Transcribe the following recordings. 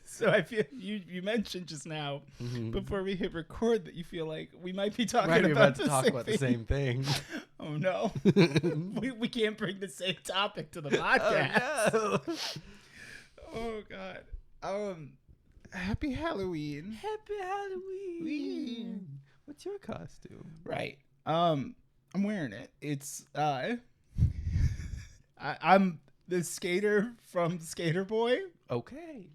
So I feel you mentioned just now before we hit record that you feel like we might be talking about the same thing. Oh no, we can't bring the same topic to the podcast. Oh, no. Oh god. Happy Halloween. Happy Halloween. What's your costume? Right. I'm wearing it. It's I'm the skater from Skater Boy. Okay.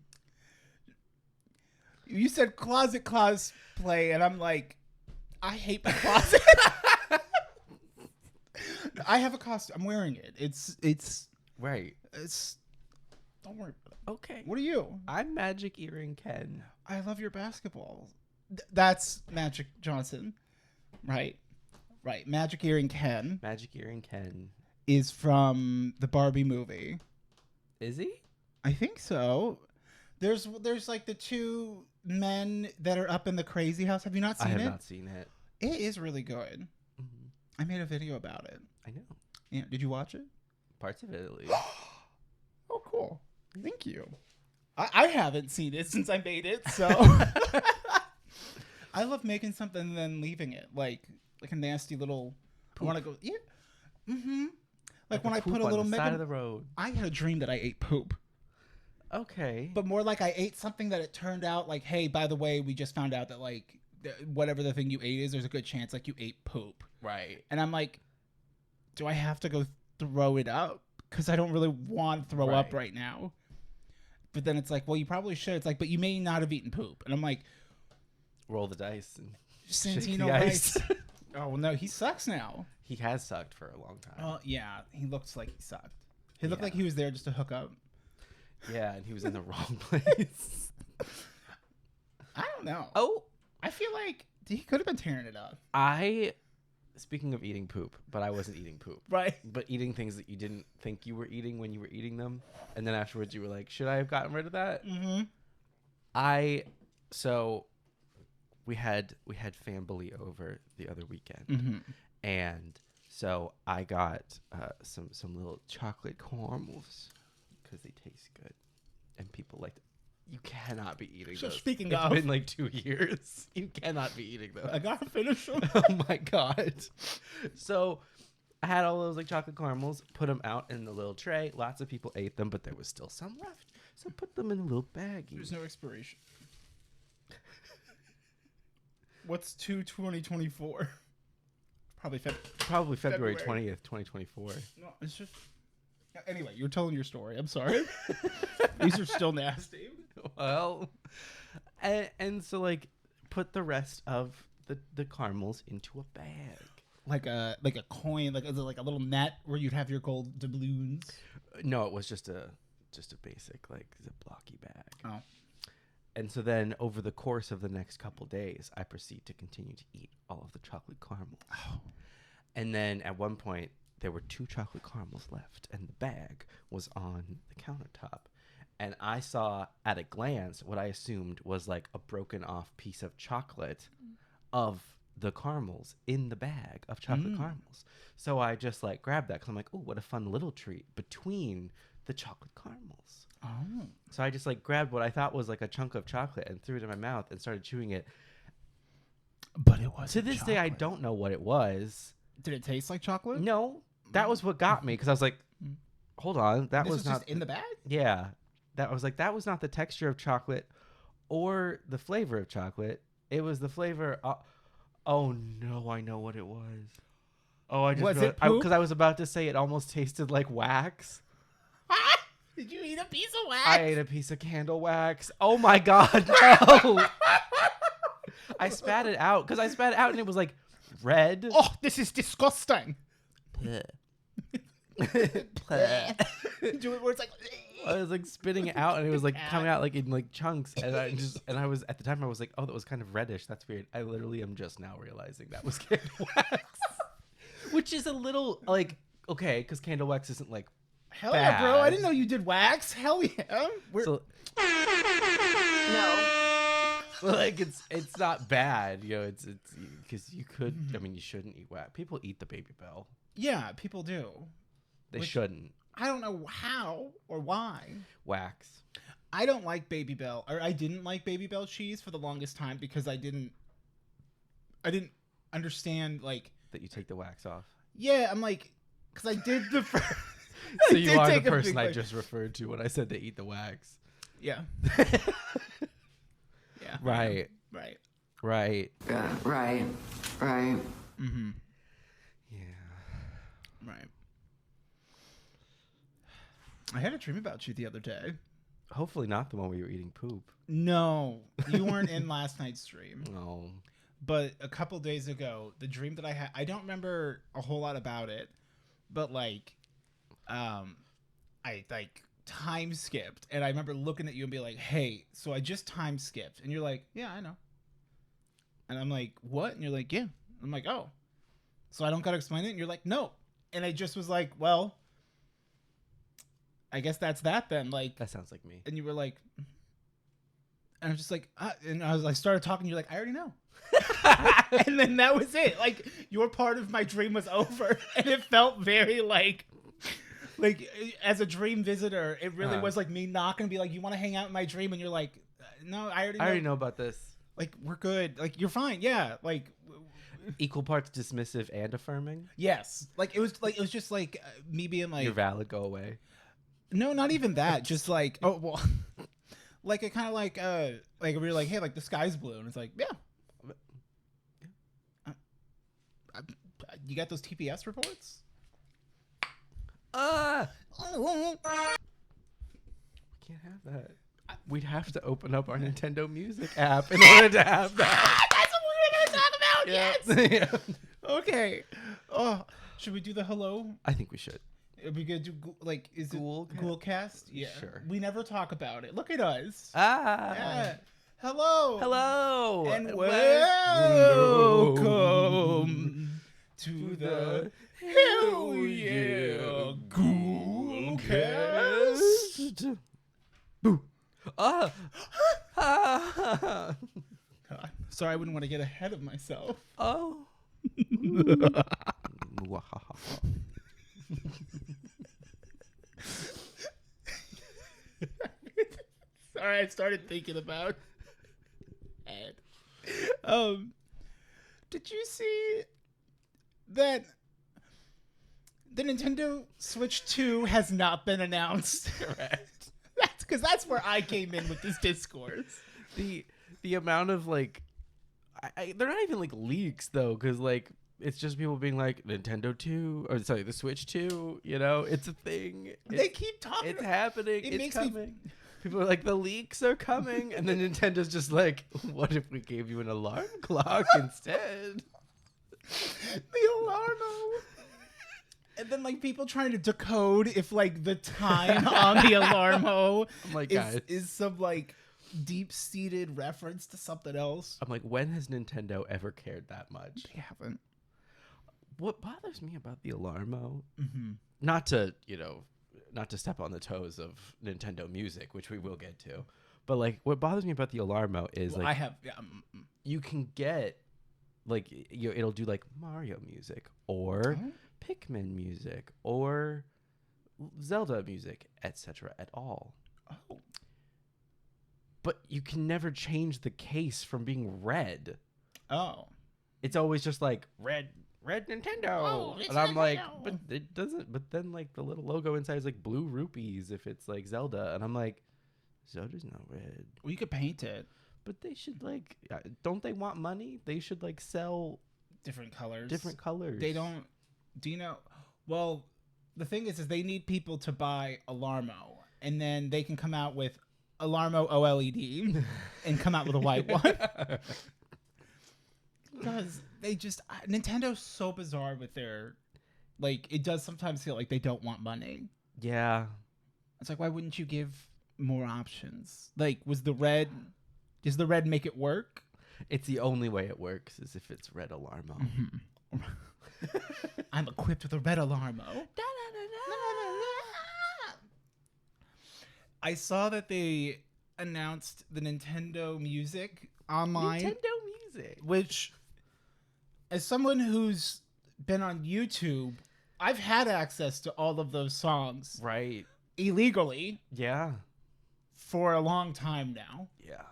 You said closet cosplay, and I'm like, I hate my closet. I have a costume. I'm wearing it. It's right. Don't worry about it. Okay. What are you? I'm Magic Earring Ken. I love your basketball. That's Magic Johnson, right? Right. Magic Earring Ken. Magic Earring Ken is from the Barbie movie. Is he? I think so. There's like the two men that are up in the crazy house. Have you not seen it? I have not seen it. It is really good. Mm-hmm. I made a video about it. I know. Yeah. Did you watch it? Parts of it, at least. Oh, cool. Thank you. I haven't seen it since I made it, so I love making something and then leaving it like a nasty little. Poop. I want to go. Yeah. Mm-hmm. Like when I put a little on the side of the road. I had a dream that I ate poop. Okay. But more like I ate something that it turned out like, hey, by the way, we just found out that like whatever the thing you ate is, there's a good chance like you ate poop. Right. And I'm like, do I have to go throw it up? Because I don't really want to throw up right now. But then it's like, well, you probably should. It's like, but you may not have eaten poop. And I'm like, roll the dice and Santino Rice. Oh, no, he sucks now. He has sucked for a long time. Oh, yeah. He looks like he sucked. He looked like he was there just to hook up. Yeah, and he was in the wrong place. I don't know. Oh. I feel like he could have been tearing it up. Speaking of eating poop, but I wasn't eating poop. Right. But eating things that you didn't think you were eating when you were eating them. And then afterwards you were like, should I have gotten rid of that? Mm-hmm. So we had family over the other weekend. Mm-hmm. And so I got some little chocolate caramels because they taste good. And people liked it. You cannot be eating those. Speaking of, it's been like 2 years. You cannot be eating those. I gotta finish them. Oh my god! So I had all those like chocolate caramels. Put them out in the little tray. Lots of people ate them, but there was still some left. So put them in a little baggie. There's no expiration. What's 2024? Probably February 20th, 2024. No, it's just. Anyway, you're telling your story. I'm sorry. These are still nasty. Well, and so like put the rest of the caramels into a bag. Like a coin, like a little net where you'd have your gold doubloons. No, it was just a basic like Ziplocky bag. Oh. And so then over the course of the next couple days, I proceed to continue to eat all of the chocolate caramels. Oh. And then at one point, there were 2 chocolate caramels left, and the bag was on the countertop. And I saw at a glance what I assumed was like a broken off piece of chocolate of the caramels in the bag of chocolate caramels. So I just like grabbed that because I'm like, oh, what a fun little treat between the chocolate caramels. Oh. So I just like grabbed what I thought was like a chunk of chocolate and threw it in my mouth and started chewing it. But it wasn't. To this day, I don't know what it was. Did it taste like chocolate? No. That was what got me because I was like, hold on. That was not just in the bag? Yeah. That was like, that was not the texture of chocolate or the flavor of chocolate. It was the flavor. Oh no, I know what it was. Oh, I just was it poop? Because I was about to say it almost tasted like wax. Did you eat a piece of wax? I ate a piece of candle wax. Oh my god, no! I spat it out because I spat it out and it was like red. Oh, this is disgusting. Where it's like I was like spitting it out and it was like coming out like in like chunks and I was at the time I was like, oh, that was kind of reddish. That's weird. I literally am just now realizing that was candle wax, which is a little like okay because candle wax isn't like hell bad. Yeah, bro. I didn't know you did wax. Hell yeah. No. Like it's not bad, you know. It's because you could. I mean, you shouldn't eat wax. People eat the Baby Bell. Yeah, people do. They shouldn't. I don't know how or why. Wax. I don't like Babybel, or I didn't like Babybel cheese for the longest time because I didn't understand, like... That you take the wax off. Yeah, I'm like... Because I did the first... So you are the person I just referred to when I said they eat the wax. Yeah. Yeah. Right. Right. Right. Yeah, right. Right. Mm-hmm. Yeah. Right. I had a dream about you the other day. Hopefully not the one where you were eating poop. No, you weren't in last night's stream. No. But a couple days ago, the dream that I had, I don't remember a whole lot about it, but like, I like time skipped, and I remember looking at you and be like, "Hey, so I just time skipped," and you're like, "Yeah, I know," and I'm like, "What?" And you're like, "Yeah," I'm like, "Oh, so I don't gotta explain it," and you're like, "No," and I just was like, "Well, I guess that's that then." Like, that sounds like me. And you were like, and I was just like, and I started talking. You're like, "I already know." And then that was it. Like, your part of my dream was over, and it felt very like as a dream visitor, it really was like me not gonna be like, "You want to hang out in my dream?" And you're like, "No, I already know about this. Like, we're good. Like, you're fine. Yeah. Like, equal parts dismissive and affirming. Yes. Like, it was just like me being like, "You're valid. Go away." No, not even that. Just like, oh well, like it kind of like we were like, "Hey, like the sky's blue," and it's like, yeah. You got those TPS reports? We can't have that. We'd have to open up our Nintendo Music app in order to have that. That's what we were going to talk about. Yeah. Yes. Yeah. Okay. Oh, should we do the hello? I think we should. Are we gonna do like is Ghoulcast? it Ghoulcast? Yeah. Sure. We never talk about it. Look at us. Yeah. Hello. Hello. And welcome to the Hell Yeah Ghoulcast. Boo. God, sorry, I wouldn't want to get ahead of myself. Oh. Sorry, I started thinking about Ed. Did you see that the Nintendo Switch 2 has not been announced? Correct. That's where I came in with this discourse. The amount of like, they're not even like leaks though, because like it's just people being like Nintendo 2 or sorry the Switch 2. You know, it's a thing. They keep talking. It's happening. It it's makes coming. People are like, the leaks are coming, and then Nintendo's just like, what if we gave you an alarm clock instead? The alarmo. And then like people trying to decode if like the time on the alarmo is some like deep-seated reference to something else. I'm like, when has Nintendo ever cared that much? They haven't. What bothers me about the alarmo, not to step on the toes of Nintendo Music, which we will get to, but like what bothers me about the alarmo is you can get like it'll do like Mario music or Pikmin music or Zelda music, etc. at all. Oh. But you can never change the case from being red. Oh. It's always just like red Nintendo. Oh, and I'm like, but it doesn't. But then like the little logo inside is like blue rupees if it's like Zelda. And I'm like, Zelda's not red. Well, you could paint it. But they should like, don't they want money? They should like sell different colors. They don't. Do you know? Well, the thing is they need people to buy Alarmo, and then they can come out with Alarmo OLED and come out with a white one. Because they just Nintendo's so bizarre with their, like, it does sometimes feel like they don't want money. Yeah. It's like, why wouldn't you give more options? Like, does the red make it work? It's the only way it works is if it's red Alarmo. Mm-hmm. I'm equipped with a red Alarmo. I saw that they announced the Nintendo Music online. Nintendo Music. Which, as someone who's been on YouTube I've had access to all of those songs. Right. Illegally. Yeah. For a long time now. Yeah.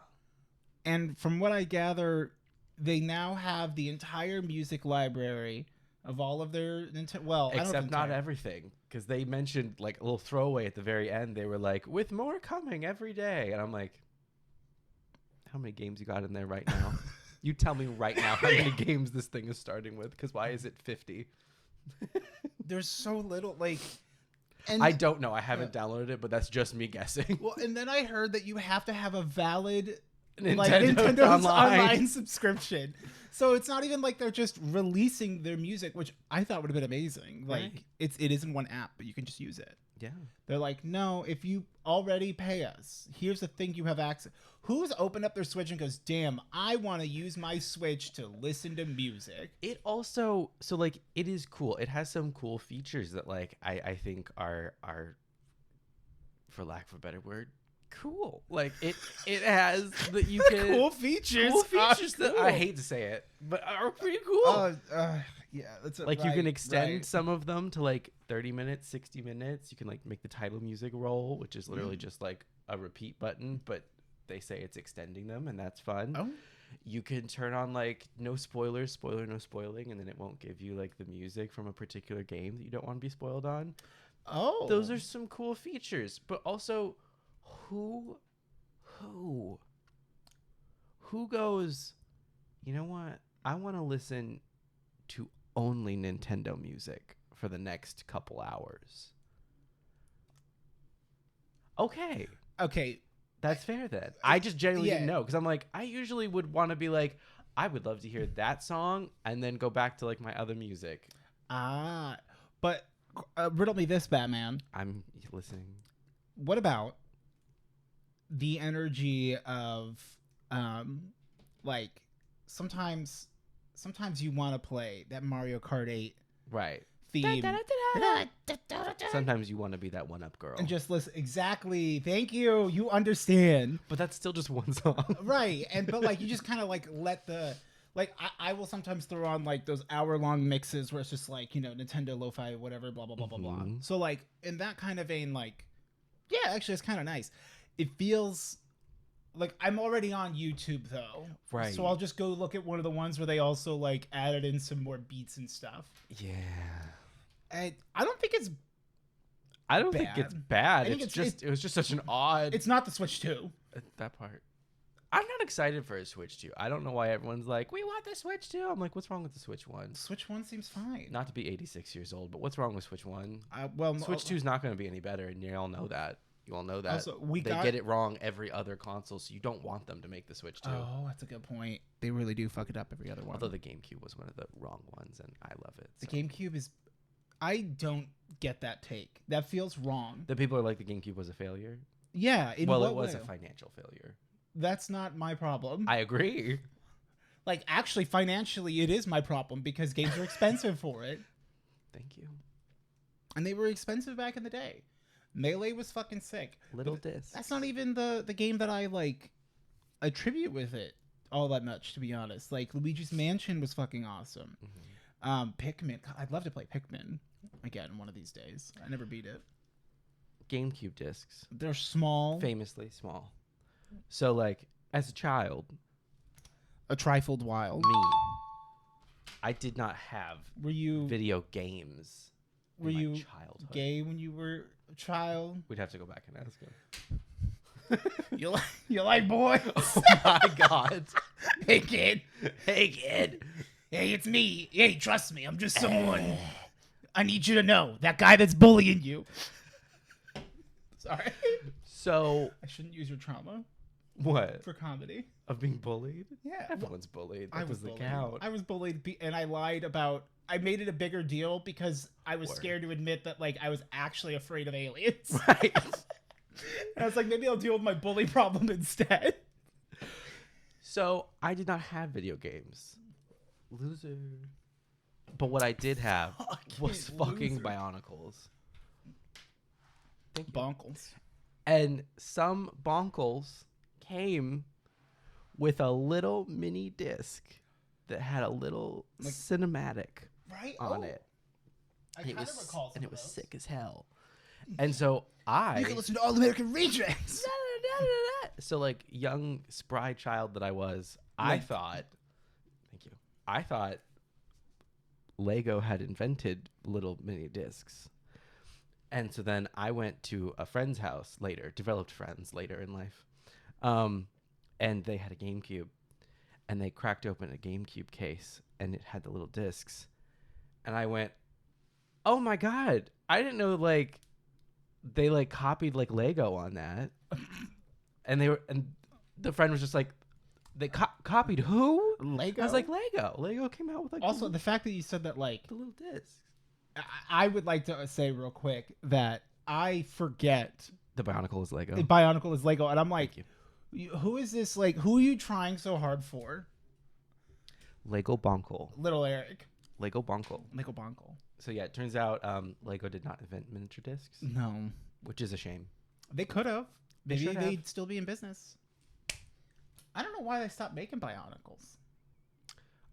And from what I gather, they now have the entire music library of all of their except not everything, because they mentioned like a little throwaway at the very end. They were like, with more coming every day, and I'm like, how many games you got in there right now? You tell me right now how many games this thing is starting with, because why is it 50? There's so little, like... And I don't know. I haven't downloaded it, but that's just me guessing. Well, and then I heard that you have to have a valid Nintendo's online subscription. So it's not even like they're just releasing their music, which I thought would have been amazing. Like right. it is in one app, but you can just use it. Yeah. They're like, no, if you already pay us, here's the thing you have access. Who's opened up their Switch and goes, damn, I want to use my Switch to listen to music? It also, so like, it is cool. It has some cool features that like I think are, for lack of a better word, cool. Like it has that you can cool features that I hate to say it, but are pretty cool. Yeah, that's like you can extend some of them to like 30 minutes, 60 minutes. You can like make the title music roll, which is literally just like a repeat button, but they say it's extending them, and that's fun. Oh. You can turn on like no spoilers, no spoiling, and then it won't give you like the music from a particular game that you don't want to be spoiled on. Oh, those are some cool features. But also, who goes, you know what? I want to listen to only Nintendo music for the next couple hours. Okay. That's fair then. I just genuinely didn't know, because I'm like, I usually would want to be like, I would love to hear that song and then go back to like my other music. But riddle me this, Batman. I'm listening. What about the energy of like sometimes you want to play that Mario Kart 8 right theme. Sometimes you want to be that one-up girl and just listen. Exactly. Thank you. You understand. But that's still just one song. Right. But like you just kind of like let the like I will sometimes throw on like those hour-long mixes where it's just like, you know, Nintendo lo-fi whatever blah blah blah blah blah. So like in that kind of vein, like yeah, actually it's kind of nice. It feels like I'm already on YouTube though. Right. So I'll just go look at one of the ones where they also like added in some more beats and stuff. Yeah. I don't think it's think it's bad. It was just such an odd. It's not the Switch 2. That part. I'm not excited for a Switch 2. I don't know why everyone's like, we want the Switch 2. I'm like, what's wrong with the Switch 1? Switch 1 seems fine. Not to be 86 years old, but what's wrong with Switch 1? Switch 2 is not going to be any better, and you all know that. You all know that. Also, they get it wrong every other console, so you don't want them to make the Switch 2. Oh, that's a good point. They really do fuck it up every other one. Although the GameCube was one of the wrong ones, and I love it. So. The GameCube is... I don't get that take. That feels wrong. The people are like, the GameCube was a failure? Yeah. It was a financial failure. That's not my problem. I agree. Like, actually, financially, it is my problem because games are expensive for it. Thank you. And they were expensive back in the day. Melee was fucking sick. Little disc. That's not even the game that I, like, attribute with it all that much, to be honest. Like, Luigi's Mansion was fucking awesome. Pikmin. God, I'd love to play Pikmin again one of these days. I never beat it. GameCube discs. They're small. Famously small. So, like, as a child... A trifled wild. Me. I did not have video games in my childhood. Gay when you were a child? We'd have to go back and ask him. You like boys? Oh my god. Hey kid. Hey, it's me. Hey, trust me. I'm just someone. I need you to know. That guy that's bullying you. Sorry. So. I shouldn't use your trauma. What? For comedy. Of being bullied? Yeah. Everyone's bullied. That doesn't count. I was bullied and I lied about... I made it a bigger deal because I was scared to admit that, like, I was actually afraid of aliens. Right. And I was like, maybe I'll deal with my bully problem instead. So, I did not have video games. Loser. But what I did have was fucking Bionicles. Bonkles. And some Bonkles came with a little mini disc that had a little cinematic on it. I kind of recall some and of it was those. sick as hell. And so You can listen to All American Rejects. So like young spry child that I was, I thought Lego had invented little mini discs. And so then I went to a friend's house later, developed friends later in life. And they had a GameCube, and they cracked open a GameCube case, and it had the little discs. And I went, "Oh my God, I didn't know like they like copied like Lego on that." And the friend was just like, "They copied who?" Lego. I was like, "Lego. Lego came out with like Also, the fact that you said that, like, the little discs." I would like to say real quick that I forget The Bionicle is Lego. Bionicle is Lego, and I'm like, who is this? Like, who are you trying so hard for? Lego Bonkle. Little Erik. Lego Bonkle. Lego Bonkle. So yeah, it turns out Lego did not invent miniature discs, No. which is a shame. They could have. Maybe should have. they'd still be in business. I don't know why they stopped making Bionicles.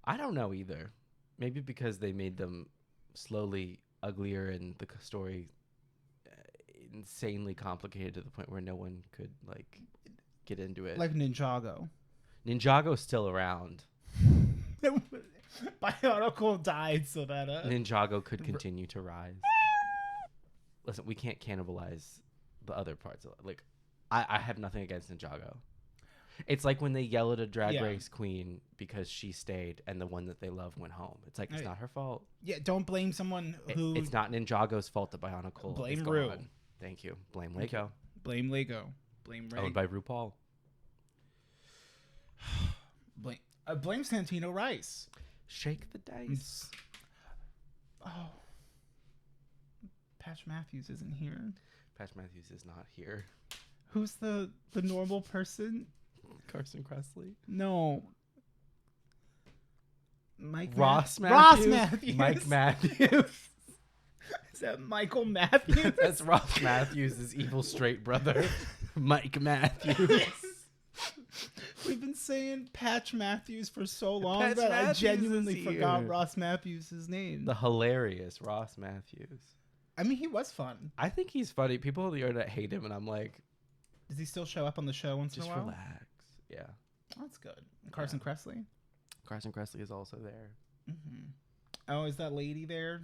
I don't know either. Maybe because they made them slowly uglier and the story insanely complicated to the point where no one could like get into it. Like Ninjago. Ninjago's still around. Bionicle died so that Ninjago could continue to rise. Listen, we can't cannibalize the other parts of it. Like I have nothing against Ninjago. It's like when they yell at a drag race queen because she stayed and the one that they love went home. It's like, it's not her fault. Yeah, don't blame someone who... It's not Ninjago's fault that Bionicle Blame is Rue. gone. Thank you. Blame Lego. Blame Lego. Blame Ray. Owned by RuPaul. Blame Santino Rice. Shake the dice. Oh. Patch Matthews isn't here. Patch Matthews is not here. Who's the normal person? Carson Kressley. No. Ross Matthews. Mike Matthews. Is that Michael Matthews? That's Ross Matthews' evil straight brother, Mike Matthews. We've been saying Patch Matthews for so long Patch that Matthews I genuinely is forgot here. Ross Matthews' name. The hilarious Ross Matthews. I mean, he was fun. I think he's funny. People on the internet hate him, and I'm like, Does he still show up on the show once in a just while? relax. Yeah. Oh, that's good. Carson Kressley? Carson Kressley is also there. Mm-hmm. Oh, is that lady there?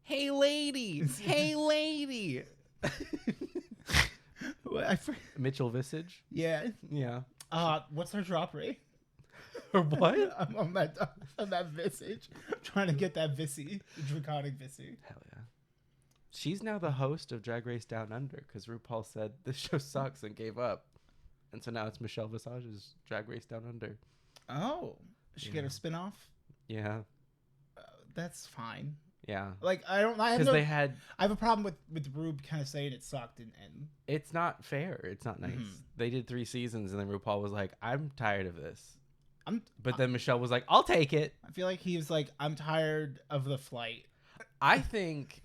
Hey, lady. Hey, lady. Mitchell Visage. Yeah. Yeah. What's her drop rate? Or what? I'm on that Visage. I'm trying to get that Vissy, the Draconic Vissy. Hell yeah. She's now the host of Drag Race Down Under because RuPaul said this show sucks and gave up. And so now it's Michelle Visage's Drag Race Down Under. Oh. She get a spinoff? Yeah. That's fine. Yeah. Like, I have a problem with Rube kind of saying it sucked and it's not fair. It's not nice. Mm-hmm. They did 3 seasons and then RuPaul was like, I'm tired of this. But then Michelle was like, I'll take it. I feel like he was like, I'm tired of the flight. I think...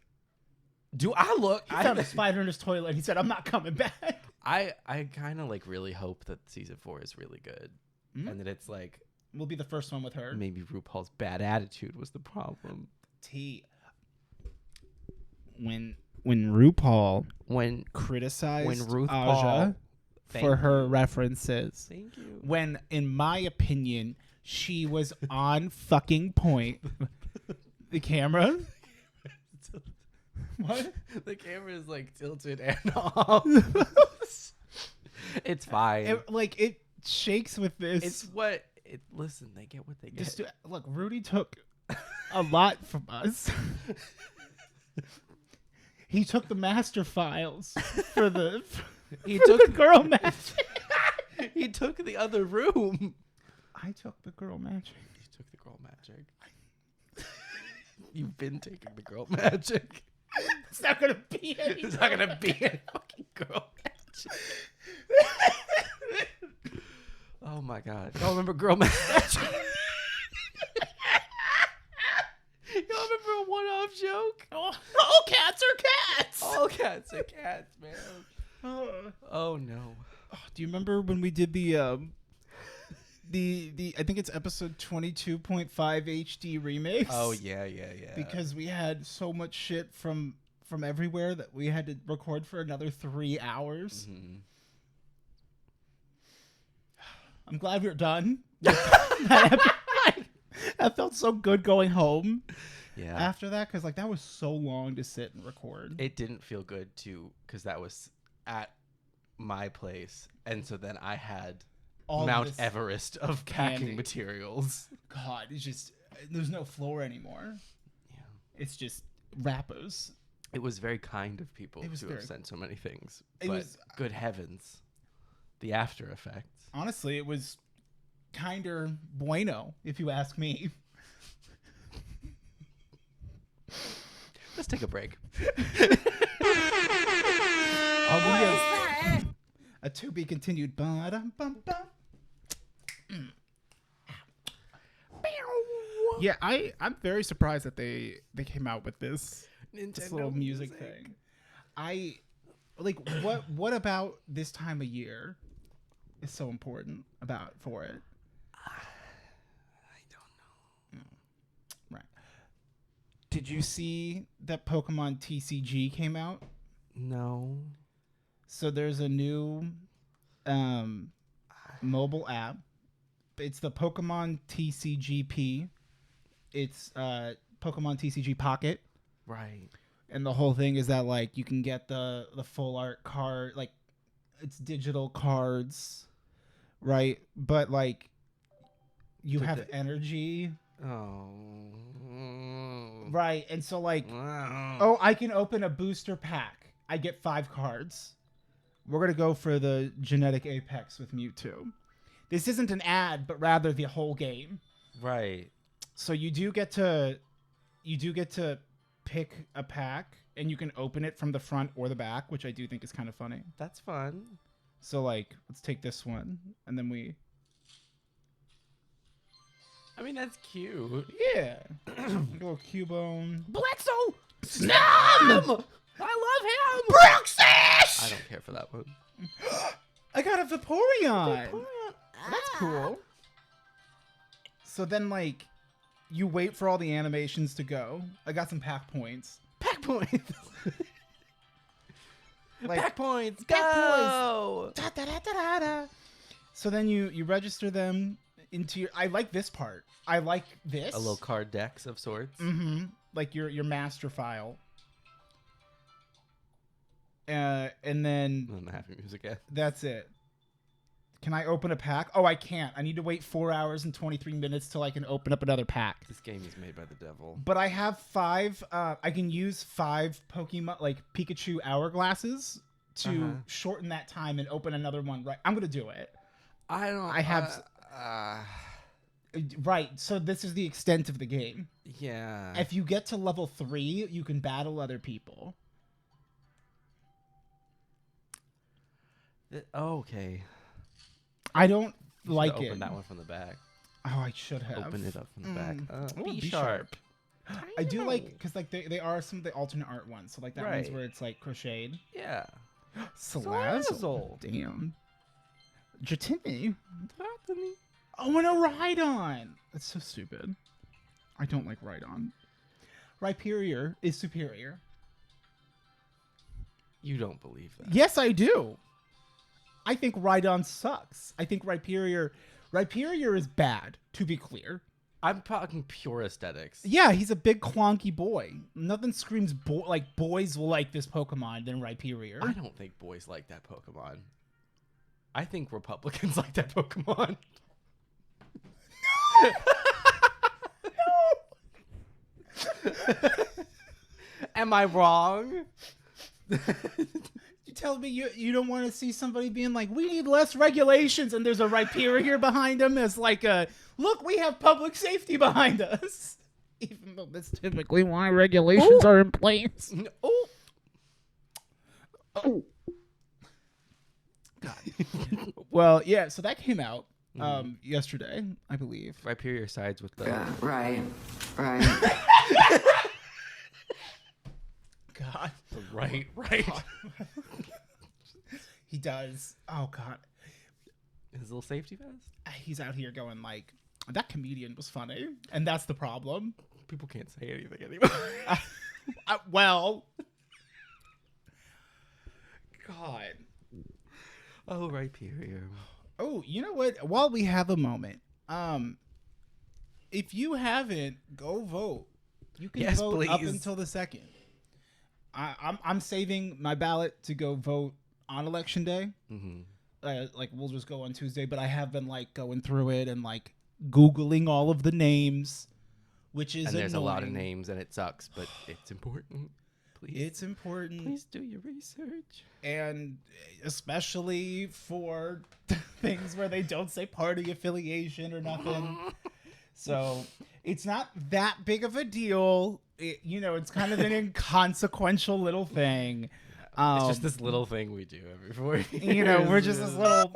Do I look... He found a spider in his toilet and he said, I'm not coming back. I kind of like really hope that season 4 is really good. Mm-hmm. And that it's like... We'll be the first one with her. Maybe RuPaul's bad attitude was the problem. When RuPaul criticized Aja for her references. Thank you. When, in my opinion, she was on fucking point. The camera... What? The camera is like tilted and off. It's fine. It shakes with this. It's what... Listen, they get what they get. Look, Rudy took a lot from us. He took the master files for the girl magic. He took the other room. I took the girl magic. You took the girl magic. You've been taking the girl magic. It's not gonna be any. It's not gonna be any fucking girl magic. Oh my god! Y'all remember girl magic? Y'all remember a one-off joke? All cats are cats. All cats are cats, man. Oh no! Do you remember when we did the the I think it's episode 22.5 HD remix. Oh yeah. Because we had so much shit from everywhere that we had to record for another 3 hours. Mm-hmm. I'm glad we're done. That felt so good going home. Yeah. After that, because like that was so long to sit and record. It didn't feel good too, because that was at my place, and so then I had all Mount Everest of packing materials. God, it's just there's no floor anymore. Yeah. It's just wrappers. It was very kind of people to have sent so many things. But good heavens, the after effects. Honestly, it was kinder bueno, if you ask me. Let's take a break. A to be continued. Yeah, I'm very surprised that they came out with this little music thing. I like what about this time of year is so important for it? I don't know. Right. Did you see that Pokemon TCG came out? No. So there's a new mobile app. It's the Pokemon TCGP. It's Pokemon TCG Pocket. Right. And the whole thing is that like you can get the full art card, like it's digital cards, right? But like you have energy. Oh. Right. And so like I can open a booster pack. I get 5 cards. We're going to go for the genetic apex with Mewtwo. This isn't an ad, but rather the whole game. Right. So you do get to pick a pack, and you can open it from the front or the back, which I do think is kind of funny. That's fun. So like, let's take this one, and then we... I mean, that's cute. Yeah. Go Cubone. Bledsoe! Snum! I love him! Bruxish! I don't care for that one. I got a Vaporeon! That's cool. So then, like, you wait for all the animations to go. I got some pack points. Pack points! Like, pack points! Go! Da, da, da, da, da. So then you register them into your... I like this part. I like this. A little card decks of sorts. Mm-hmm. Like your master file. And then... I'm not having music yet. That's it. Can I open a pack? Oh, I can't. I need to wait 4 hours and 23 minutes till I can open up another pack. This game is made by the devil. But I have 5... I can use 5 Pokemon, like Pikachu hourglasses to shorten that time and open another one. Right. I'm going to do it. I have... Right. So this is the extent of the game. Yeah. If you get to level 3, you can battle other people. Okay. I don't you like open it. that one from the back. Oh, I should have. Open it up from the back. Be sharp. I do like, because like they are some of the alternate art ones. So like that one's where it's like crocheted. Yeah. Salazzle. Damn. Dratini. Oh, and a Rhydon. That's so stupid. I don't like Rhydon. Rhyperior is superior. You don't believe that. Yes, I do. I think Rhydon sucks. I think Rhyperior is bad, to be clear. I'm talking pure aesthetics. Yeah, he's a big clunky boy. Nothing screams like boys will like this Pokemon than Rhyperior. I don't think boys like that Pokemon. I think Republicans like that Pokemon. No. Am I wrong? You tell me you don't want to see somebody being like, we need less regulations, and there's a Rhyperior behind him as like a, look, we have public safety behind us. Even though that's typically why regulations are in place. Oh. God. Well, yeah, so that came out yesterday, I believe. Rhyperior sides with the... Yeah, right. God. Right. He does. Oh, God. His little safety vest? He's out here going like, that comedian was funny. And that's the problem. People can't say anything anymore. Well. God. Oh, right here. Oh, you know what? While we have a moment, if you haven't, go vote. You can vote please. Up until the 2nd. I'm saving my ballot to go vote on election day. Mm-hmm. Like we'll just go on Tuesday, but I have been like going through it and like Googling all of the names, which is there's annoying. A lot of names and it sucks, but it's important. Please. It's important. Please do your research. And especially for things where they don't say party affiliation or nothing. So it's not that big of a deal. It's kind of an inconsequential little thing. It's just this little thing we do every 4 years. We're just this little...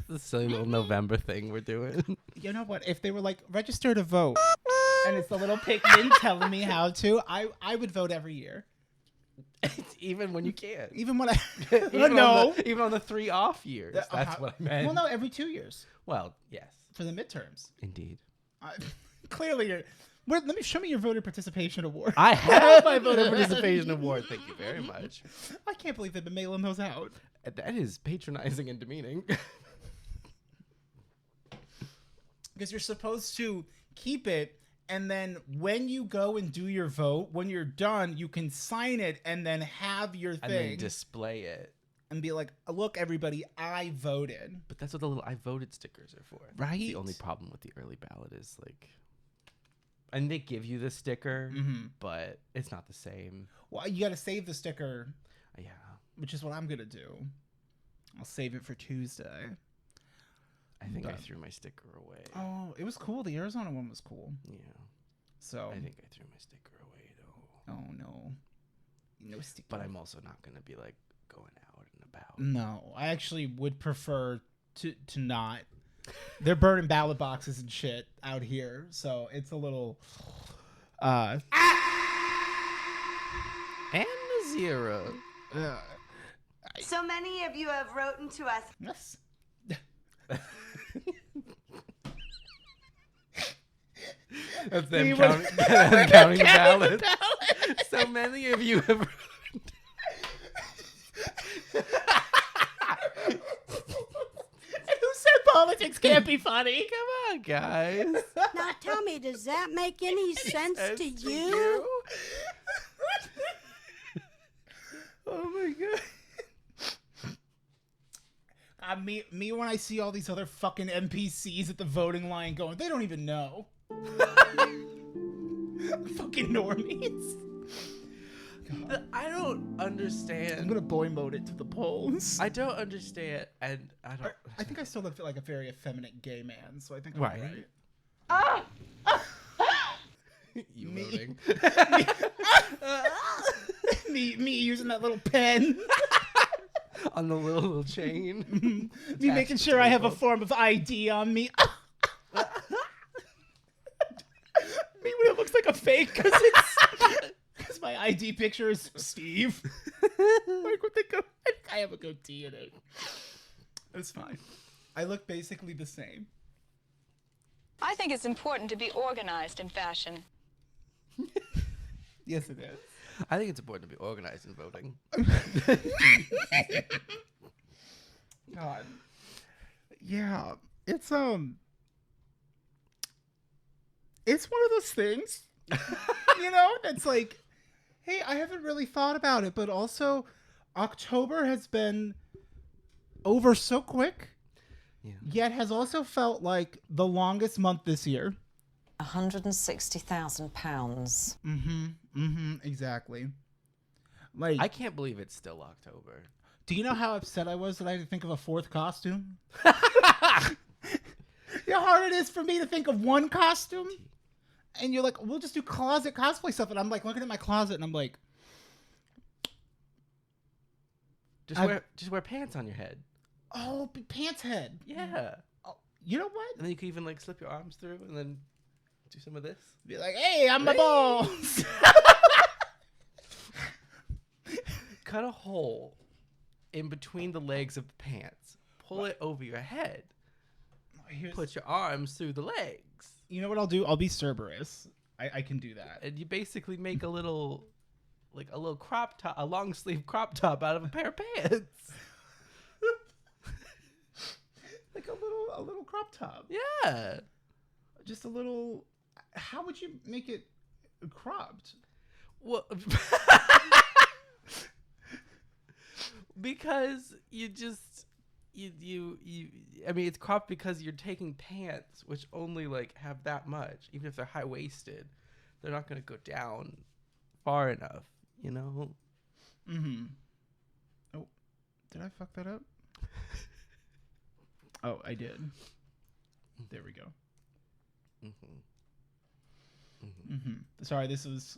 this silly little November thing we're doing. You know what? If they were like, register to vote, and it's the little Pikmin telling me how to, I would vote every year. Even when you can't. Even when I... even on the 3 off years. That's what I meant. Well, no, every 2 years. Well, yes. For the midterms. Indeed. Clearly, let me show me your voter participation award. I have my voter participation award. Thank you very much. I can't believe they've been mailing those out. That is patronizing and demeaning. Because you're supposed to keep it, and then when you go and do your vote, when you're done, you can sign it and then have your thing. And then display it. And be like, look, everybody, I voted. But that's what the little I voted stickers are for. Right? The only problem with the early ballot is like... And they give you the sticker, but it's not the same. Well, you got to save the sticker. Yeah. Which is what I'm going to do. I'll save it for Tuesday. I think I threw my sticker away. Oh, it was cool. The Arizona one was cool. Yeah. So I think I threw my sticker away, though. Oh, no. No sticker. But I'm also not going to be, like, going out and about. No. I actually would prefer to not... They're burning ballot boxes and shit out here, so it's a little and a 0. So many of you have written to us. Yes. That's them counting the ballots. So many of you have Politics can't be funny. Come on, guys. Now tell me, does that make any sense to you? Oh my god. Me when I see all these other fucking NPCs at the voting line going, they don't even know. Fucking normies. God. I don't understand. I'm gonna boy mode it to the polls. I don't understand, and I think I still look like a very effeminate gay man, so I think I'm right. You voting? me using that little pen on the little chain. Me making sure I have a form of ID on me. Me when it looks like a fake because my ID picture is Steve. Like what I have a goatee in it. It's fine. I look basically the same. I think it's important to be organized in fashion. Yes, it is. I think it's important to be organized in voting. God. Yeah. It's one of those things. It's like, hey, I haven't really thought about it, but also October has been over so quick, yet has also felt like the longest month this year. £160,000. Exactly. Like, I can't believe it's still October. Do you know how upset I was that I had to think of a 4th costume? You know how hard it is for me to think of one costume? And you're like, we'll just do closet cosplay stuff. And I'm like looking at my closet and I'm like, just wear pants on your head. Oh, pants head. Yeah. Oh, you know what? And then you can even like slip your arms through and then do some of this. Be like, hey, I'm my balls. Cut a hole in between the legs of the pants. Pull it over your head. put your arms through the legs. You know what I'll do? I'll be Cerberus. I can do that. And you basically make a little crop top, a long sleeve crop top out of a pair of pants. Like a little crop top. Yeah. Just a little. How would you make it cropped? Well, because you I mean, it's cropped because you're taking pants which only like have that much. Even if they're high waisted, they're not going to go down far enough, you know. Oh, did I fuck that up? Oh, I did. There we go. Sorry, this was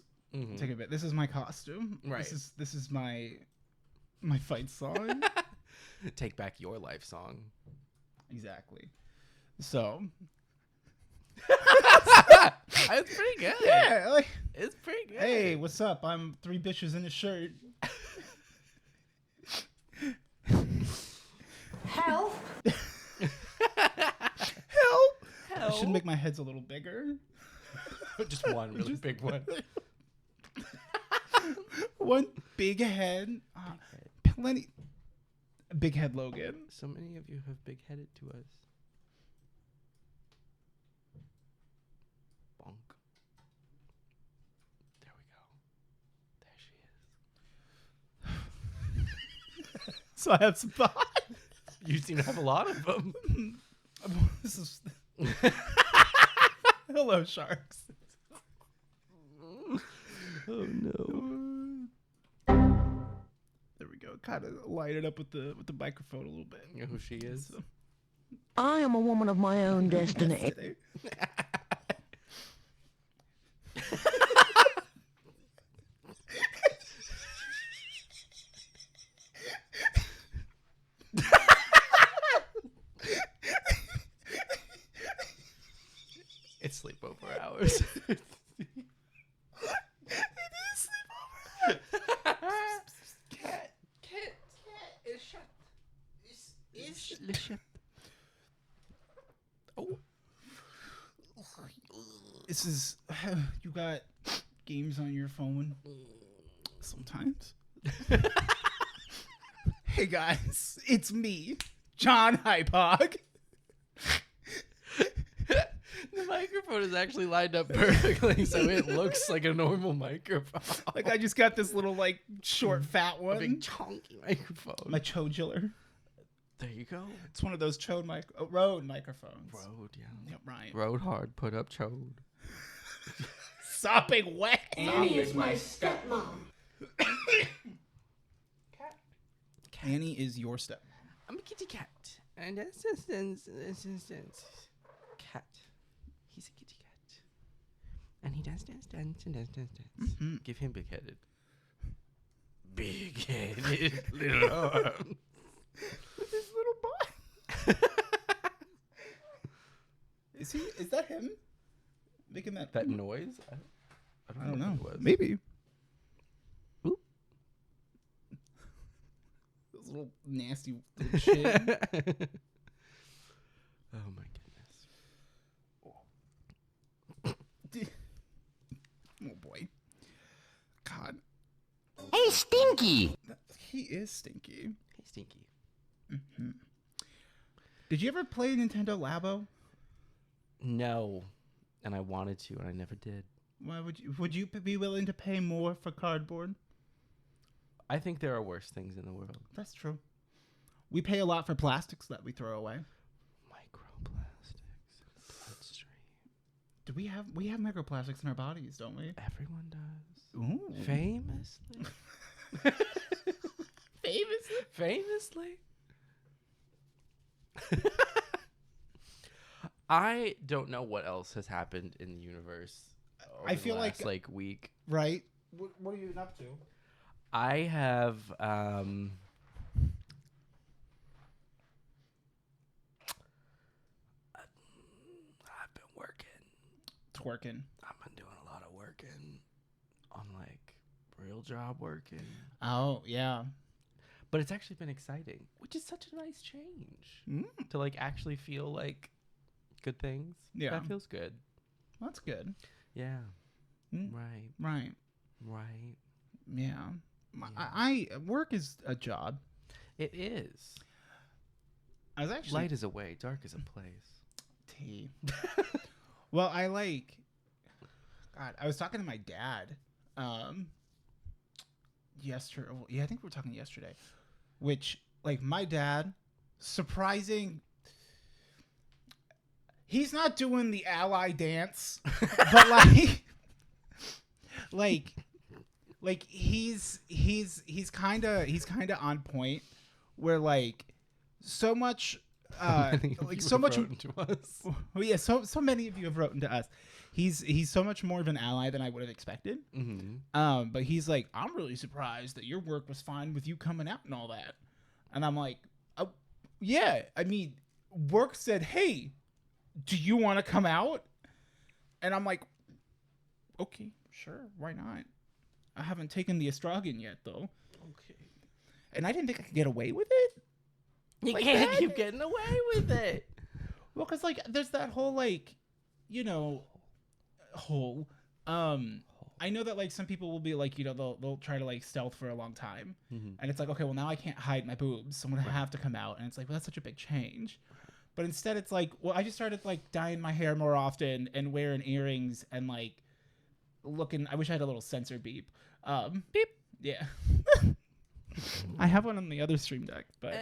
take a bit. This is my costume. Right. This is my fight song. Take back your life song. Exactly. So. It's pretty good. Yeah, like, it's pretty good. Hey, what's up? I'm 3 bitches in a shirt. Help! Help! I should make my heads a little bigger. Just one really big one. One big head. Plenty. Big head Logan. So many of you have big headed to us. Bonk. There we go. There she is. So I have some thoughts. You seem to have a lot of them. This is. Hello, sharks. Oh no. There we go. Kind of light it up with the microphone a little bit. You know who she is? So. I am a woman of my own destiny. It's sleepover hours. It is sleepover. Cat is shut. Is shut. Oh. This is. You got games on your phone? Sometimes. Hey guys, it's me, John HYP Hog. The microphone is actually lined up perfectly, so it looks like a normal microphone. Like I just got this little like short fat one. A big chunky microphone. My chodiller. There you go. It's one of those Rode microphones. Rode, yeah. Yep, right. Rode hard, put up chode. Sopping wet. Annie is my stepmom. Annie is your stepmom. I'm a kitty cat. And that's cat. He's a kitty cat. And he dance. Mm-hmm. Give him big-headed. Big-headed little arm. With his little butt. Is that him? Making that noise? I don't know. What it was. Maybe. Oop. Those little nasty little shit. Oh my goodness. Oh boy. God. Hey, Stinky! He is stinky. Hey, Stinky. Mm-hmm. Did you ever play Nintendo Labo? No. And I wanted to, and I never did. Why would you be willing to pay more for cardboard? I think there are worse things in the world. That's true. We pay a lot for plastics that we throw away. Microplastics. Bloodstream. Do we have microplastics in our bodies, don't we? Everyone does. Ooh. Famously. Famously. I don't know what else has happened in the universe. I feel the last, like week. Right. What are you up to? I have I've been working. Twerking. I've been doing a lot of working on like real job working. Oh, yeah. But it's actually been exciting, which is such a nice change to like actually feel like good things. Yeah. That feels good. That's good. Yeah. Mm. Right. Yeah. I work is a job. It is. I was actually light is a way, dark is a place. T. Well, I was talking to my dad yesterday. Yeah, I think we were talking yesterday. Which, like, my dad, surprising. He's not doing the ally dance, but like he's kind of on point where like so much like so much to us. Oh yeah, so many of you have written to us. He's so much more of an ally than I would have expected. Mm-hmm. But he's like, I'm really surprised that your work was fine with you coming out and all that. And I'm like, oh, yeah. I mean, work said, hey, do you want to come out? And I'm like, okay, sure, why not? I haven't taken the estrogen yet, though. Okay. And I didn't think I could get away with it. You can't keep getting away with it. Well, because, like, there's that whole, like, you know, whole. I know that, like, some people will be, like, you know, they'll try to, like, stealth for a long time. Mm-hmm. And it's like, okay, well, now I can't hide my boobs, so I'm going to have to come out. And it's like, well, that's such a big change. But instead, it's like, well, I just started, like, dyeing my hair more often and wearing earrings and, like, looking. I wish I had a little sensor beep. Beep. Yeah. I have one on the other stream deck, but,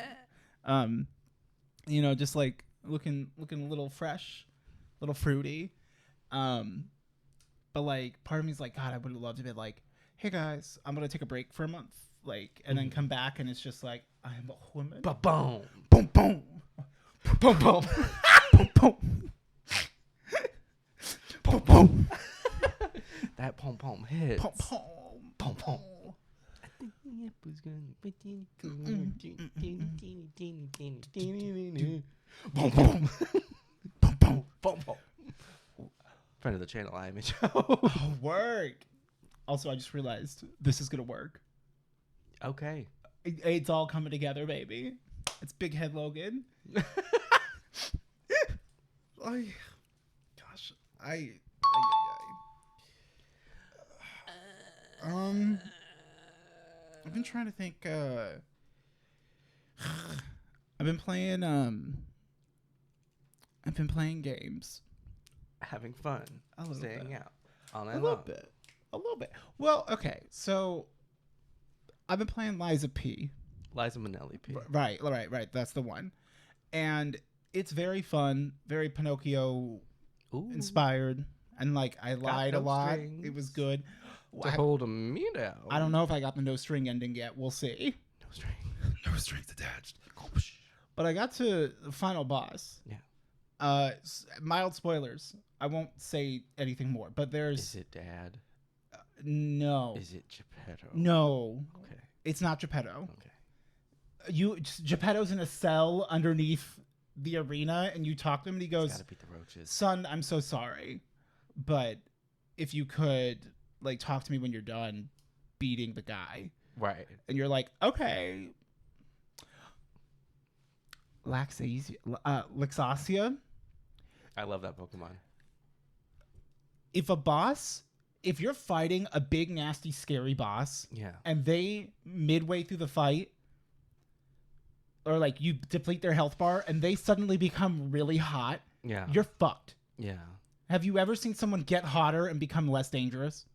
you know, just, like, looking a little fresh, a little fruity. But, like, part of me is like, God, I would love to be like, hey, guys, I'm going to take a break for a month. Like, and then come back, and it's just like, I'm a woman. Ba-boom. Boom, boom. Boom, boom. Boom, boom. Boom, boom. That pom-pom hits. Pom-pom. Pom-pom. Boom, boom. Boom, boom. Boom, boom. Friend of the channel, I am Oh, work. Also, I just realized this is going to work. Okay. It's all coming together, baby. It's Big Head Logan. I've been trying to think. I've been playing games. Having fun. Staying out. All night long. A little bit. Well, okay. So, I've been playing Liza P. Liza Minnelli P. Right. That's the one. And it's very fun, very Pinocchio inspired. And, like, I lied a lot. Strings. It was good. To hold me down. I don't know if I got the no string ending yet. We'll see. No string. No strings attached. But I got to the final boss. Yeah. Mild spoilers. I won't say anything more. But there's... Is it Dad? No. Is it Geppetto? No. Okay. It's not Geppetto. Okay. Geppetto's in a cell underneath the arena, and you talk to him, and he goes, gotta beat the roaches. Son, I'm so sorry, but if you could, like, talk to me when you're done beating the guy. Right. And you're like, okay. Luxasia. I love that Pokemon. If you're fighting a big, nasty, scary boss, and they, midway through the fight, or, like, you deplete their health bar, and they suddenly become really hot, you're fucked. Yeah. Have you ever seen someone get hotter and become less dangerous?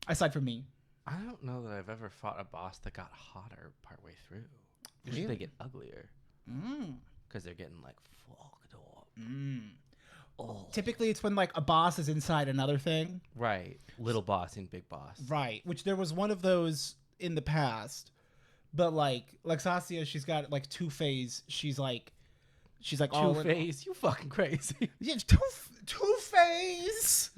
Aside from me. I don't know that I've ever fought a boss that got hotter partway through. Usually they get uglier. Because they're getting, like, fucked up. Oh. Typically, it's when, like, a boss is inside another thing. Right. Little boss and big boss. Right. Which there was one of those in the past. But, like, Luxasia, she's got, like, Two-Phase. She's like all Two-Phase? You fucking crazy. Yeah, Two-Phase!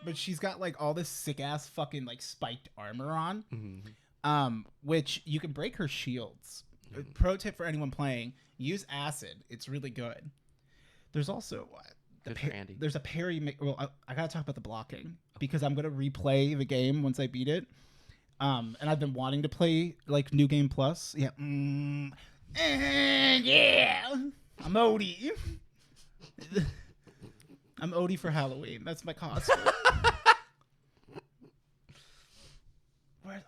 But she's got, like, all this sick-ass fucking, like, spiked armor on. Mm-hmm. Which you can break her shields. Mm-hmm. Pro tip for anyone playing, use acid. It's really good. There's also... there's a parry... Well, I gotta talk about the blocking. Because I'm gonna replay the game once I beat it. And I've been wanting to play, like, New Game Plus. Yeah. Yeah. I'm Odie. I'm Odie for Halloween. That's my costume.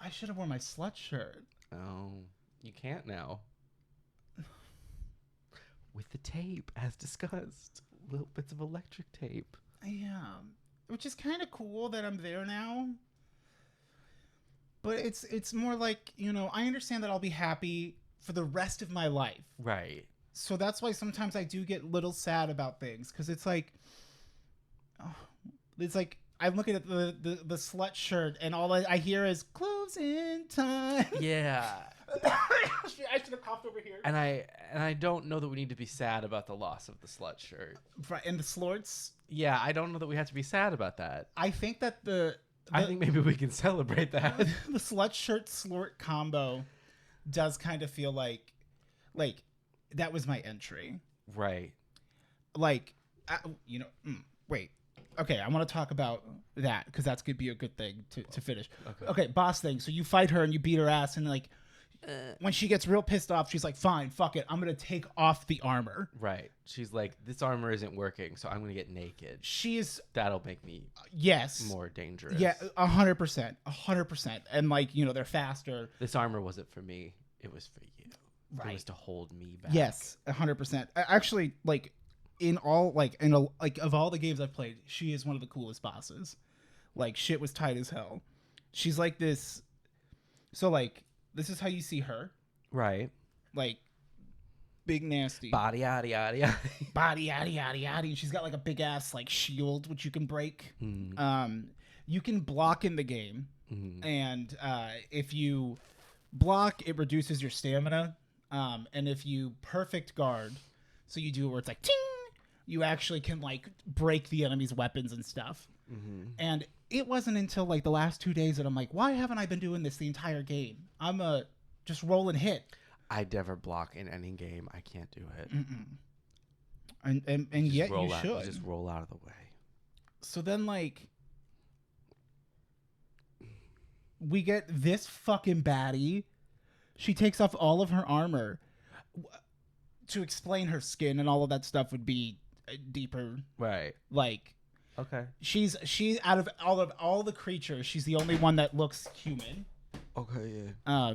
I should have worn my slut shirt. Oh, you can't now. With the tape, as discussed. Little bits of electric tape. Yeah. Which is kind of cool that I'm there now. But it's more like, you know, I understand that I'll be happy for the rest of my life. Right. So that's why sometimes I do get a little sad about things. Because it's like... I'm looking at the slut shirt, and all I hear is closing time. Yeah. I should have coughed over here. And I don't know that we need to be sad about the loss of the slut shirt. Right, and the slorts. Yeah, I don't know that we have to be sad about that. I think that I think maybe we can celebrate that. The slut shirt slort combo does kind of feel like that was my entry. Right. Like, wait. Okay, I want to talk about that because that's going to be a good thing to finish. Okay, boss thing. So you fight her and you beat her ass, and like when she gets real pissed off, she's like, fine, fuck it. I'm going to take off the armor. Right. She's like, this armor isn't working, so I'm going to get naked. That'll make me more dangerous. Yeah, 100%. 100%. And like, you know, they're faster. This armor wasn't for me. It was for you. Right. It was to hold me back. Yes, 100%. Actually, like, of all the games I've played, she is one of the coolest bosses. Like, shit was tight as hell. She's like this. So like, this is how you see her. Right. Like, big nasty. Body yada yada yada. Body yada yada yada. And she's got like a big ass like shield which you can break. You can block in the game, and if you block, it reduces your stamina. And if you perfect guard, so you do it where it's like ting. You actually can like break the enemy's weapons and stuff. And it wasn't until like the last 2 days that I'm like, why haven't I been doing this the entire game? I'm just roll and hit. I never block in any game. I can't do it. And yet you should. You just roll out of the way. So then like we get this fucking baddie. She takes off all of her armor. To explain her skin and all of that stuff would be deeper. Right. Like, okay. She's out of all the creatures, she's the only one that looks human. Okay, yeah.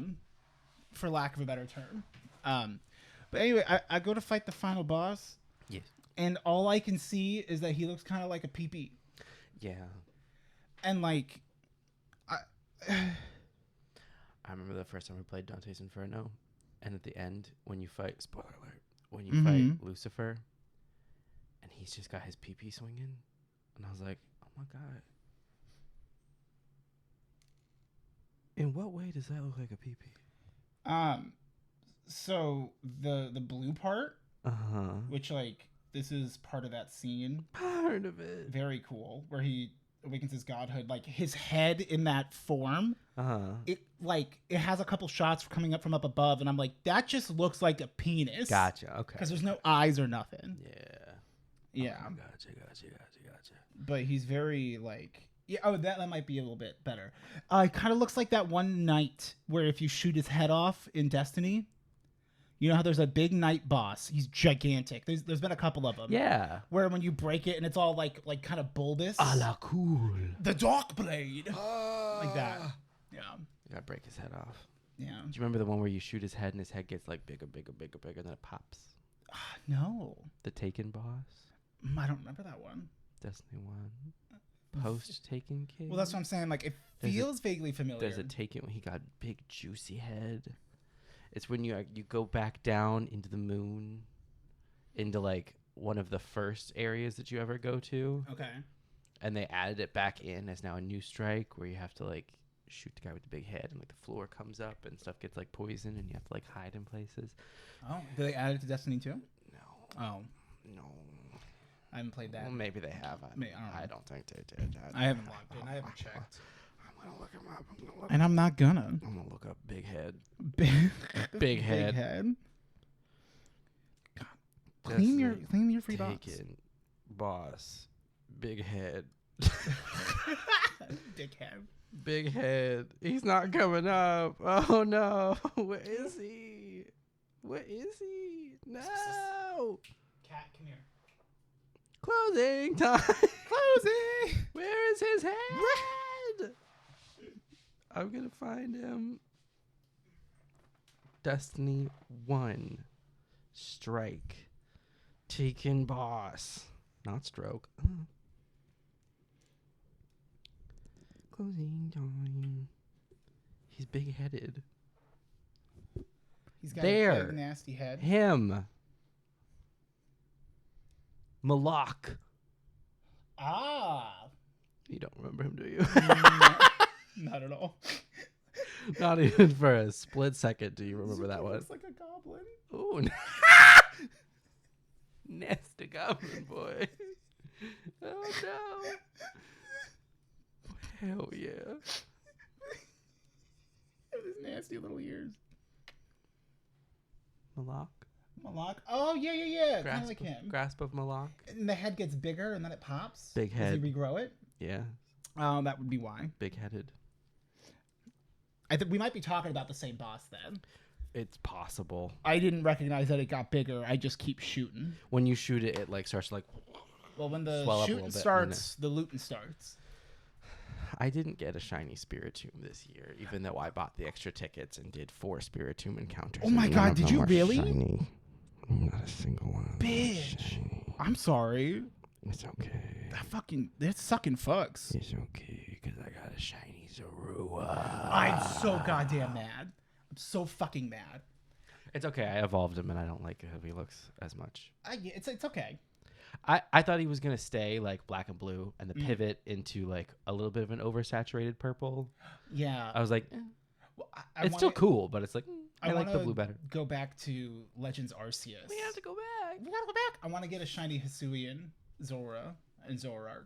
For lack of a better term. But anyway, I go to fight the final boss. Yes. And all I can see is that he looks kind of like a pee-pee. Yeah. And like, I remember the first time we played Dante's Inferno, and at the end, when you fight, spoiler alert, when you fight Lucifer, and he's just got his pee-pee swinging, and I was like, oh my god. In what way does that look like a pee-pee? So the blue part, Uh-huh. which like, this is part of that scene. Part of it. Very cool, where he awakens his godhood, like his head in that form. It has a couple shots coming up from up above, and I'm like, that just looks like a penis. Gotcha. Okay. Because there's no eyes or nothing. Yeah. Oh, gotcha. But he's very like, yeah. Oh, that might be a little bit better. It kind of looks like that one knight where if you shoot his head off in Destiny, you know how there's a big knight boss. He's gigantic. There's been a couple of them. Yeah. Where when you break it and it's all like kind of bulbous. A la cool. The dark blade. Like that. Yeah. You gotta break his head off. Yeah. Do you remember the one where you shoot his head and his head gets like bigger, and then it pops? No. The Taken boss? I don't remember that one. Destiny 1. Post Taken King? Well, that's what I'm saying. Like, it feels vaguely familiar. There's a Taken when he got big, juicy head. It's when you go back down into the moon, into like one of the first areas that you ever go to. Okay. And they added it back in as now a new strike where you have to like shoot the guy with the big head and like the floor comes up and stuff gets like poisoned and you have to like hide in places. Oh, did they add it to Destiny 2? No. Oh. No. I haven't played that. Well, maybe they have. I don't think they did. I haven't logged in. I haven't checked. I'm gonna look him up. And I'm not gonna. I'm gonna look up big head. Big head. Big head. God. Clean your free box. Taken boss. Big head. Dickhead. Big head. He's not coming up. Oh no. Where is he? Where is he? No. Cat, come here. Closing time. Closing. Where is his head? I'm gonna find him. Destiny 1. Strike. Taken boss. Not stroke. Closing time. He's big-headed. He's got there. a big, nasty head. Him. Malak. Ah. You don't remember him, do you? Not at all. Not even for a split second do you remember that one. Looks like a goblin. Ooh. Nasty goblin boy. Oh no. Hell yeah. His nasty little ears. Malak. Malak. Oh yeah. Kind of like him. Grasp of Malak. And the head gets bigger and then it pops. Big head. Does he regrow it? Yeah. That would be why. Big headed. I think we might be talking about the same boss then. It's possible. I didn't recognize that it got bigger. I just keep shooting. When you shoot it, it like starts to like. Well, when the swell up a shooting little bit, starts, the looting starts. I didn't get a shiny Spiritomb this year, even though I bought the extra tickets and did 4 Spiritomb encounters. Oh my god, did you really? Shiny. Not a single one. Bitch. I'm sorry. It's okay. That's sucking fucks. It's okay, because I got a shiny Zorua. I'm so goddamn mad. I'm so fucking mad. It's okay. I evolved him, and I don't like how he looks as much. It's okay. I thought he was going to stay like black and blue and the pivot into like a little bit of an oversaturated purple. Yeah. I was like, Well, it's still cool, but it's like, I like the blue better. Go back to Legends Arceus. We have to go back. We gotta go back. I want to get a shiny Hisuian, Zora, and Zoroark.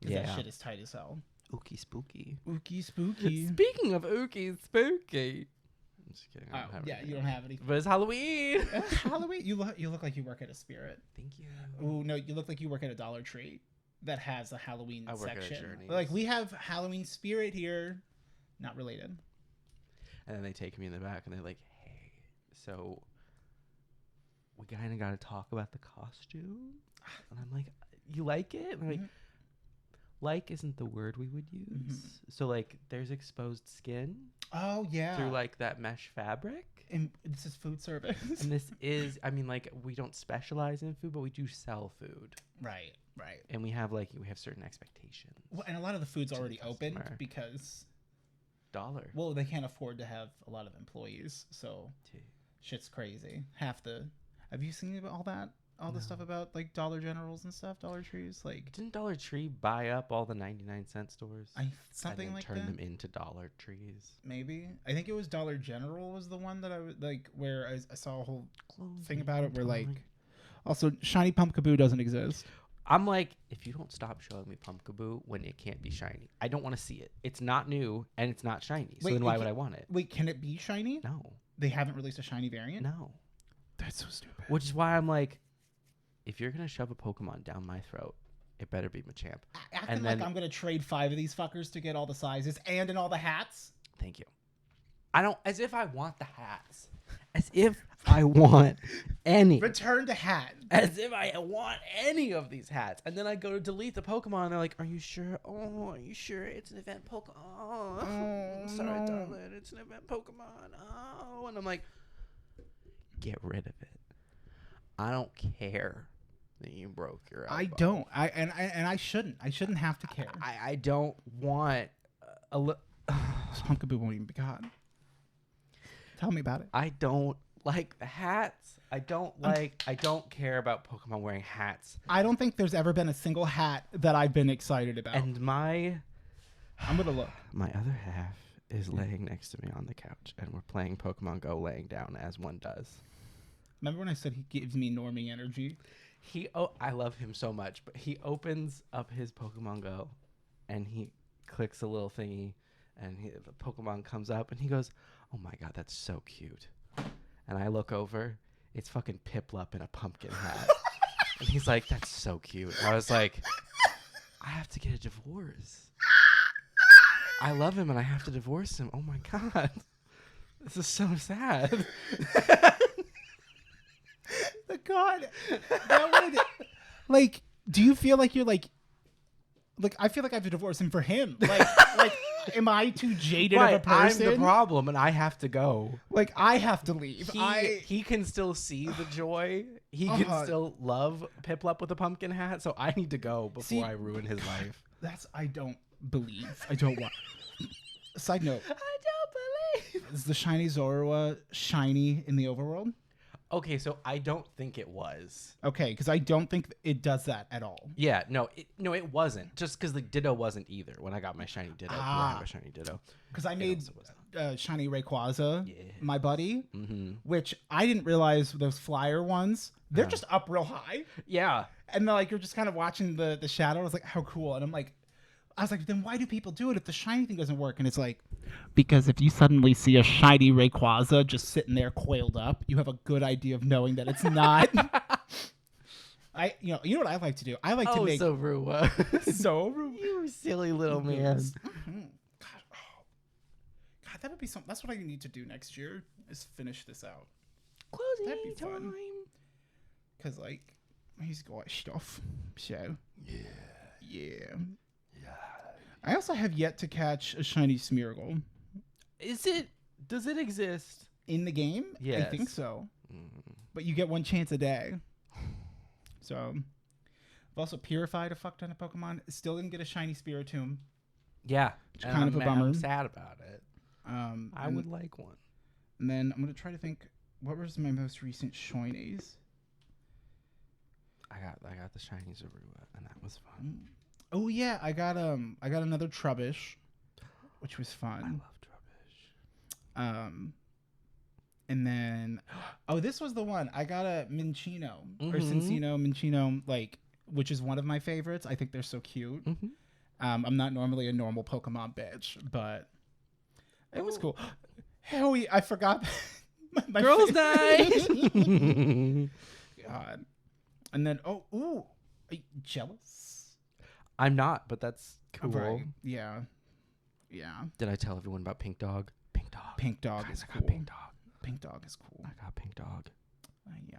Yeah. That shit is tight as hell. Ookie spooky. Ookie spooky. Speaking of ookie spooky. I'm just kidding. Oh, yeah, you don't have any. But it's Halloween. Halloween? You look like you work at a Spirit. Thank you. Oh, no, you look like you work at a Dollar Tree that has a Halloween I work section. at a Journeys. Like, we have Halloween Spirit here. Not related. And then they take me in the back and they're like, hey, so we kind of got to talk about the costume. And I'm like, you like it? And I'm like, like isn't the word we would use. So, like, there's exposed skin. Oh, yeah. Through, like, that mesh fabric. And this is food service. And this is, I mean, like, we don't specialize in food, but we do sell food. Right. And we have certain expectations. Well, and a lot of the food's already opened because... Dollar. Well, they can't afford to have a lot of employees, so shit's crazy. Have you seen all that? All the stuff about like Dollar Generals and stuff, Dollar Trees, like didn't Dollar Tree buy up all the 99-cent stores? Something like that. Turn them into Dollar Trees. Maybe I think it was Dollar General was the one that I would like where I saw a whole thing about it where like also shiny Pumpkaboo doesn't exist. I'm like, if you don't stop showing me Pumpkaboo when it can't be shiny, I don't want to see it. It's not new and it's not shiny. So then why would I want it? Wait, can it be shiny? No. They haven't released a shiny variant? No. That's so stupid. Which is why I'm like, if you're going to shove a Pokemon down my throat, it better be Machamp. Acting like I'm going to trade 5 of these fuckers to get all the sizes and in all the hats? Thank you. As if I want the hats. As if I want any. Return to hat. As if I want any of these hats. And then I go to delete the Pokemon and they're like, are you sure? Oh, are you sure it's an event Pokemon? Oh, sorry, darling. It's an event Pokemon. Oh. And I'm like, get rid of it. I don't care that you broke your elbow. I don't. I shouldn't. I shouldn't have to care. I don't want Pumpkaboo won't even be caught. Tell me about it. I don't like the hats. I don't care about Pokemon wearing hats. I don't think there's ever been a single hat that I've been excited about. And I'm gonna look. My other half is laying next to me on the couch, and we're playing Pokemon Go laying down as one does. Remember when I said he gives me normie energy? I love him so much, but he opens up his Pokemon Go, and he clicks a little thingy, and the Pokemon comes up, and he goes, oh my god, that's so cute. And I look over, it's fucking Piplup in a pumpkin hat. And he's like, that's so cute. And I was like, I have to get a divorce. I love him and I have to divorce him. Oh my god. This is so sad. God, that would like. Do you feel like you're like I feel like I have to divorce him for him? Like, am I too jaded of a person? I'm the problem, and I have to go. Like, I have to leave. He can still see the joy. He can still love Piplup with a pumpkin hat. So I need to go before I ruin his life. I don't believe. I don't want. Side note. I don't believe. Is the shiny Zorua shiny in the overworld? Okay, so I don't think it was. Okay, because I don't think it does that at all. Yeah, no, it wasn't. Just because the Ditto wasn't either when I got my shiny Ditto. I have a shiny Ditto. Because I made shiny Rayquaza, my buddy, which I didn't realize those flyer ones. They're just up real high. Yeah, and like you're just kind of watching the shadow. I was like, how cool, and I was like, then why do people do it if the shiny thing doesn't work? And it's like, because if you suddenly see a shiny Rayquaza just sitting there coiled up, you have a good idea of knowing that it's not. You know what I like to do? I like to make Zorua. Zorua. You silly little man. God, that would be something. That's what I need to do next year is finish this out. Closing That'd be time. fun. Because he's got stuff. So yeah. I also have yet to catch a shiny Smeargle. Does it exist? In the game? Yes. I think so. But you get one chance a day. So, I've also purified a fuck ton of Pokemon. Still didn't get a shiny Spiritomb. Yeah. Which is kind of a bummer. I'm sad about it. I would like one. And then I'm going to try to think, what was my most recent shinies? I got the shiny Zorua, and that was fun. Oh yeah, I got another Trubbish, which was fun. I love Trubbish. And then this was the one. I got a Minccino or Cincino, Minccino, which is one of my favorites. I think they're so cute. I'm not normally a normal Pokemon bitch, but it was cool. Hell, I forgot my Girls' night. God. And then are you jealous? I'm not, but that's cool. Right. Yeah. Did I tell everyone about Pink Dog? Pink Dog. Pink Dog Guys, is I cool. got Pink Dog. Pink Dog is cool. I got Pink Dog. Yeah.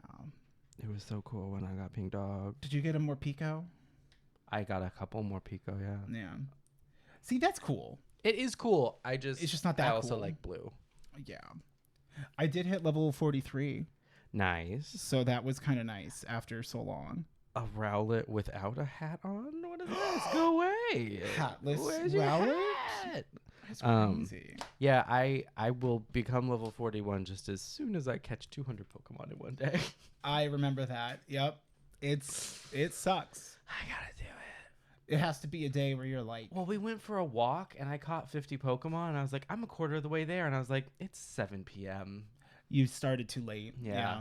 It was so cool when I got Pink Dog. Did you get a more Pico? I got a couple more Pico, yeah. Yeah. See, that's cool. It is cool. It's just not that I cool. also like blue. Yeah. I did hit level 43. Nice. So that was kind of nice after so long. A Rowlet without a hat on? What is this? Go away. Hatless Where's your Rowlet? hat? That's crazy. Yeah, I will become level 41 just as soon as I catch 200 Pokemon in one day. I remember that. Yep. It sucks. I gotta do it. It has to be a day where you're like... Well, we went for a walk, and I caught 50 Pokemon, and I was like, I'm a quarter of the way there. And I was like, it's 7 p.m. You started too late. Yeah.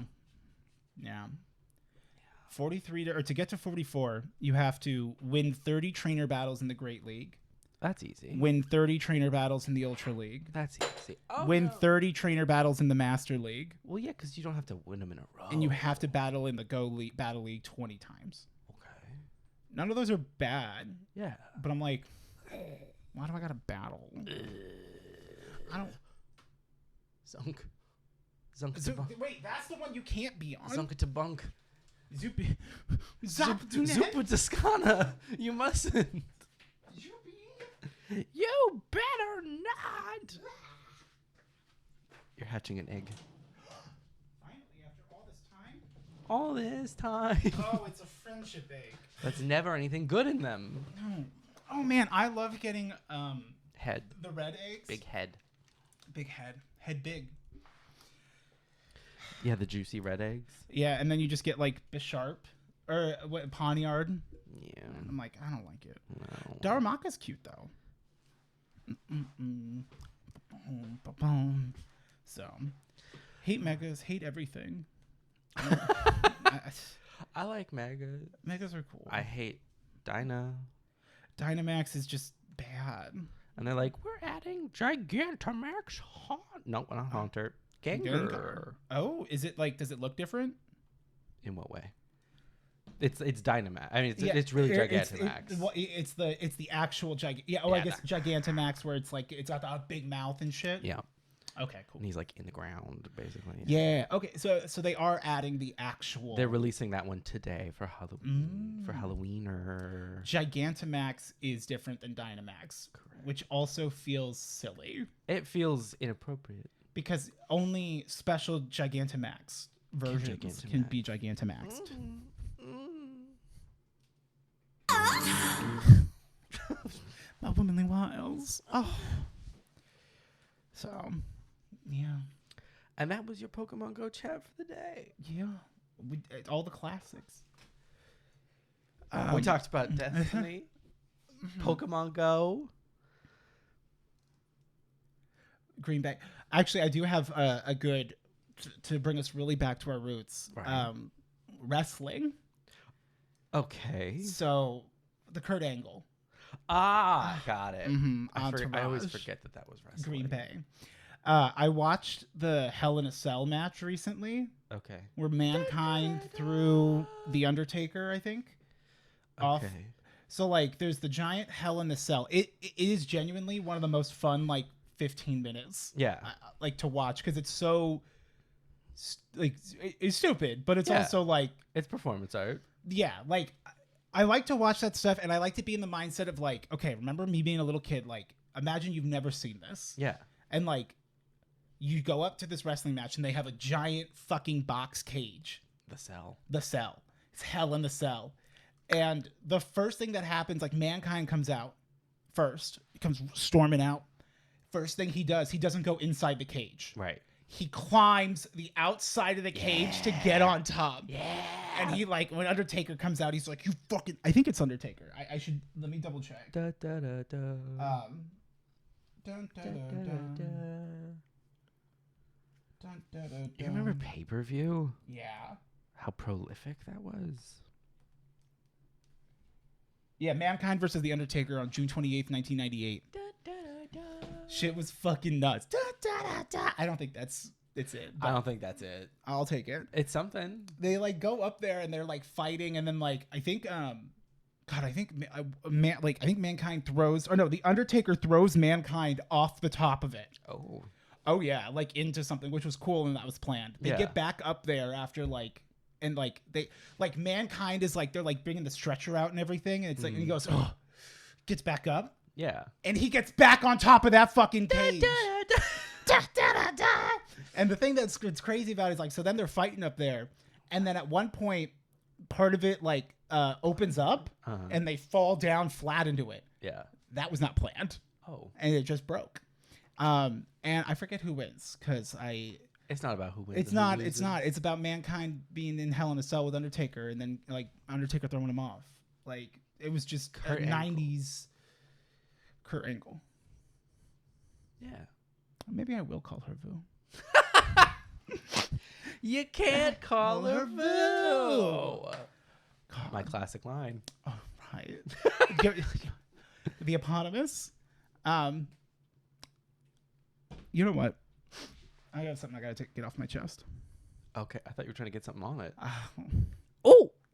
43 to get to 44, you have to win 30 trainer battles in the Great League. That's easy. Win 30 trainer battles in the Ultra League. That's easy. Win 30 trainer battles in the Master League. Well, yeah, because you don't have to win them in a row. And you have to battle in the Battle League 20 times. Okay. None of those are bad. Yeah. But I'm like, why do I got to battle? I don't... Zunk. Wait, that's the one you can't be on? Zunk-a-ta-bunk. Zupa Toscana. You mustn't. You better not. You're hatching an egg. Finally, after all this time. Oh, it's a friendship egg. That's never anything good in them. No. Oh man, I love getting head. The red eggs. Big head. Big head. Head big. Yeah, the juicy red eggs. Yeah, and then you just get like Bisharp or Pawniard. Yeah. I'm like, I don't like it. No. Darumaka's cute though. So, hate megas, hate everything. I like megas. Megas are cool. I hate Dynamax is just bad. And they're like, we're adding Gigantamax No, not Haunter. Gengar. Oh, is it like? Does it look different? In what way? It's Dynamax. I mean, it's really Gigantamax. It's the actual I guess Gigantamax where it's like it's got the big mouth and shit. Yeah. Okay, cool. And he's like in the ground, basically. Yeah. Okay. So they are adding the actual. They're releasing that one today for Halloween. For Halloween or Gigantamax is different than Dynamax, which also feels silly. It feels inappropriate because only special Gigantamax versions can be Gigantamaxed. My womanly wiles. Oh. So, yeah. And that was your Pokemon Go chat for the day. Yeah. All the classics. We talked about Destiny, Pokemon Go, Green Bay. Actually, I do have a good, to bring us really back to our roots, wrestling. Okay. So, the Kurt Angle. Got it. I always forget that was wrestling. Green Bay. I watched the Hell in a Cell match recently. Okay. Where Mankind threw The Undertaker, I think. Off. Okay. So, like, there's the giant Hell in the Cell. It is genuinely one of the most fun, like, 15 minutes. Yeah. Like, to watch, because it's so, like, it's stupid, but it's also, like... It's performance art. Yeah, like... I like to watch that stuff, and I like to be in the mindset of, like, okay, remember me being a little kid? Like, imagine you've never seen this. Yeah. And, like, you go up to this wrestling match, and they have a giant fucking box cage. The Cell. The Cell. It's Hell in the Cell. And the first thing that happens, like, Mankind comes out first. He comes storming out. First thing he does, he doesn't go inside the cage. Right. He climbs the outside of the cage to get on top. Yeah. And he, like, when Undertaker comes out, he's like, you fucking... I think it's Undertaker. I should... Let me double check. Da, da, da, da. Dun, dun, dun, dun. Dun, dun, dun, dun. You remember pay-per-view? Yeah. How prolific that was? Yeah, Mankind versus The Undertaker on June 28th, 1998. Da, da, da, da. Shit was fucking nuts. Da, da, da, da. I don't think it's it. I don't think that's it. I'll take it. It's something. They, like, go up there and they're, like, fighting, and then, like, I think Mankind throws... Or no, The Undertaker throws Mankind off the top of it. Oh, yeah, like, into something, which was cool, and that was planned. They get back up there after, like... And, like, they... Like, Mankind is, like... They're, like, bringing the stretcher out and everything, and it's, like... And he goes... Oh, gets back up. Yeah. And he gets back on top of that fucking cage. Da, da, da, da. And the thing that's crazy about it is, like, so then they're fighting up there, and then at one point, part of it, like, opens up, and they fall down flat into it. Yeah. That was not planned. Oh. And it just broke. And I forget who wins, because It's not about who wins. It's not. It's not. It's about Mankind being in Hell in a Cell with Undertaker, and then, like, Undertaker throwing him off. Like, it was just Kurt 90s Kurt Angle. Yeah. Maybe I will call her Vu. You can't call her Vu. My classic line. Oh, right. The eponymous. You know what? I got something I gotta get off my chest. Okay, I thought you were trying to get something on it.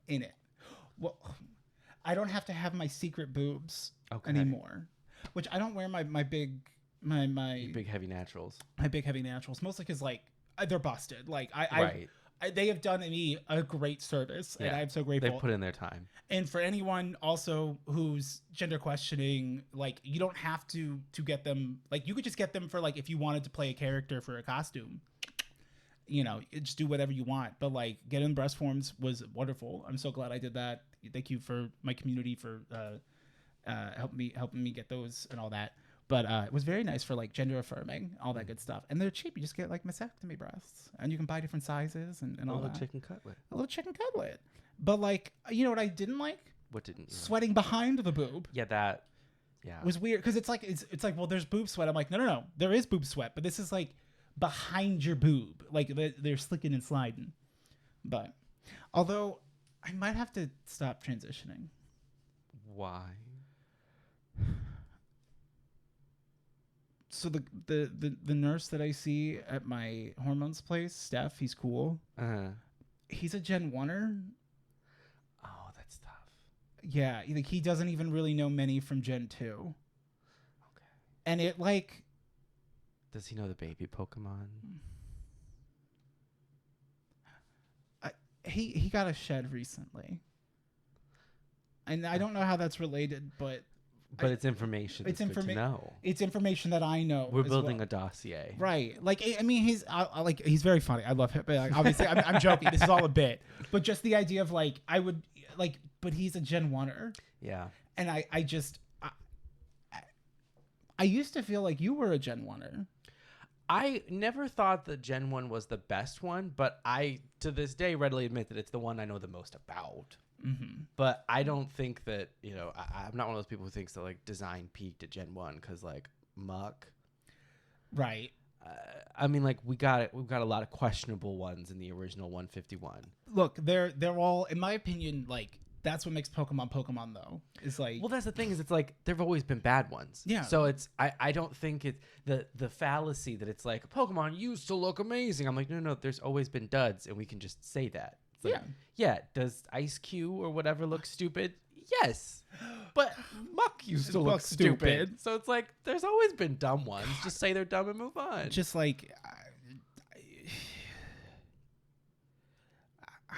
In it. Well, I don't have to have my secret boobs anymore. Which I don't wear my big big heavy naturals. My big heavy naturals, mostly because, like, they're busted. Like, they have done me a great service, and I'm so grateful. They put in their time. And for anyone also who's gender questioning, like, you don't have to get them. Like, you could just get them for, like, if you wanted to play a character for a costume. You know, just do whatever you want. But, like, getting breast forms was wonderful. I'm so glad I did that. Thank you for my community for helping me get those and all that. But it was very nice for, like, gender affirming, all that good stuff. And they're cheap. You just get, like, mastectomy breasts. And you can buy different sizes and all that. A little chicken cutlet. A little chicken cutlet. But, like, you know what I didn't like? What didn't you Sweating behind the boob. Yeah, that... Yeah. It was weird. Because it's like, well, there's boob sweat. I'm like, no. There is boob sweat. But this is, like, behind your boob. Like, they're slicking and sliding. But, although, I might have to stop transitioning. Why? So the nurse that I see at my hormones place, Seph, he's cool. He's a Gen 1er. Oh, that's tough. Yeah, like, he doesn't even really know many from Gen 2. Okay. And it, like, Does he know the baby Pokemon? He got a shed recently. And I don't know how that's related, but it's information. It's information. No, it's information that I know. We're building a dossier, right? Like, I mean, he's he's very funny. I love him. But like, obviously, I'm joking. This is all a bit. But just the idea of like, I would like, but he's a Gen 1er. Yeah. And I used to feel like you were a Gen 1er. I never thought that Gen 1 was the best one, but I, to this day, readily admit that it's the one I know the most about. Mm-hmm. But I don't think that, you know, I'm not one of those people who thinks that like design peaked at Gen 1 because like muck. Right. I mean, like we've got a lot of questionable ones in the original 151. Look, they're all, in my opinion, like that's what makes Pokemon though. Is like, well, that's the thing is it's like there've always been bad ones. Yeah. So it's I don't think it's the fallacy that it's like Pokemon used to look amazing. I'm like no, there's always been duds, and we can just say that. Like, yeah. Does Ice Cube or whatever look stupid? Yes. But Muck used to look stupid. So it's like there's always been dumb ones. Just say they're dumb and move on. Just like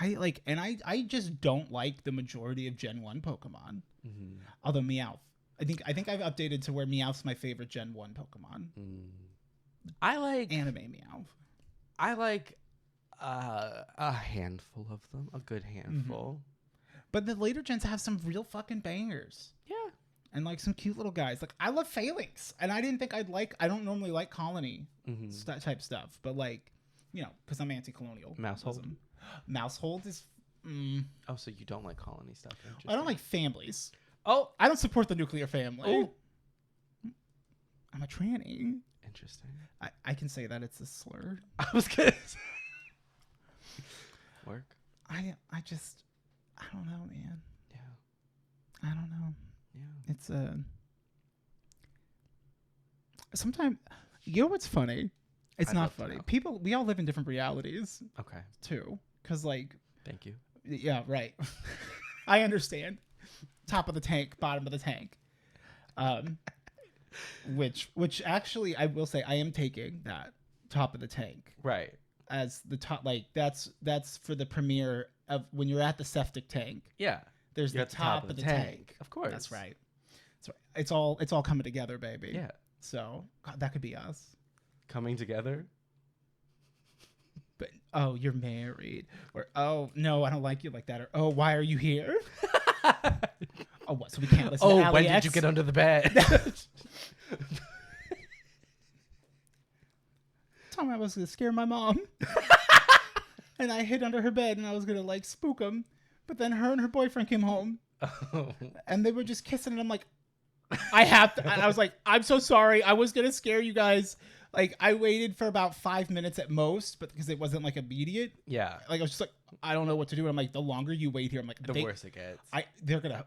I just don't like the majority of Gen 1 Pokemon. Mm-hmm. Although Meowth. I think I've updated to where Meowth's my favorite Gen 1 Pokemon. I like anime Meowth. I like a handful of them, a good handful. Mm-hmm. But the later gens have some real fucking bangers. Yeah. And like some cute little guys. Like I love Phalanx, and I didn't think I don't normally like colony type stuff, but like, you know, because I'm anti-colonial. Mousehold is. Oh, so you don't like colony stuff? I don't like families. Oh, I don't support the nuclear family. Oh. I'm a tranny. Interesting. I can say that it's a slur. I was gonna say. Work. I don't know, man. Yeah. I don't know. Yeah. It's sometimes, you know what's funny? It's not funny. We all live in different realities. Okay. Too. Because like. Thank you. Yeah, right. I understand. Top of the tank, bottom of the tank. Which actually I will say I am taking that top of the tank. Right. As the top, like that's for the premiere of when you're at the septic tank. Yeah. There's the top of the tank. Of course. That's right. It's all coming together, baby. Yeah. So God, that could be us. Coming together. But oh, you're married, or oh no, I don't like you like that, or oh, why are you here? Oh, what? So we can't listen. Oh, to when did you get under the bed? Told me I was gonna scare my mom, and I hid under her bed, and I was gonna like spook him, but then her and her boyfriend came home, and they were just kissing, and I'm like, I have to. I was like, I'm so sorry. I was gonna scare you guys. Like I waited for about 5 minutes at most, but because it wasn't like immediate. Yeah. Like I was just like, I don't know what to do. And I'm like, the longer you wait here, I'm like, the worse it gets. They're gonna.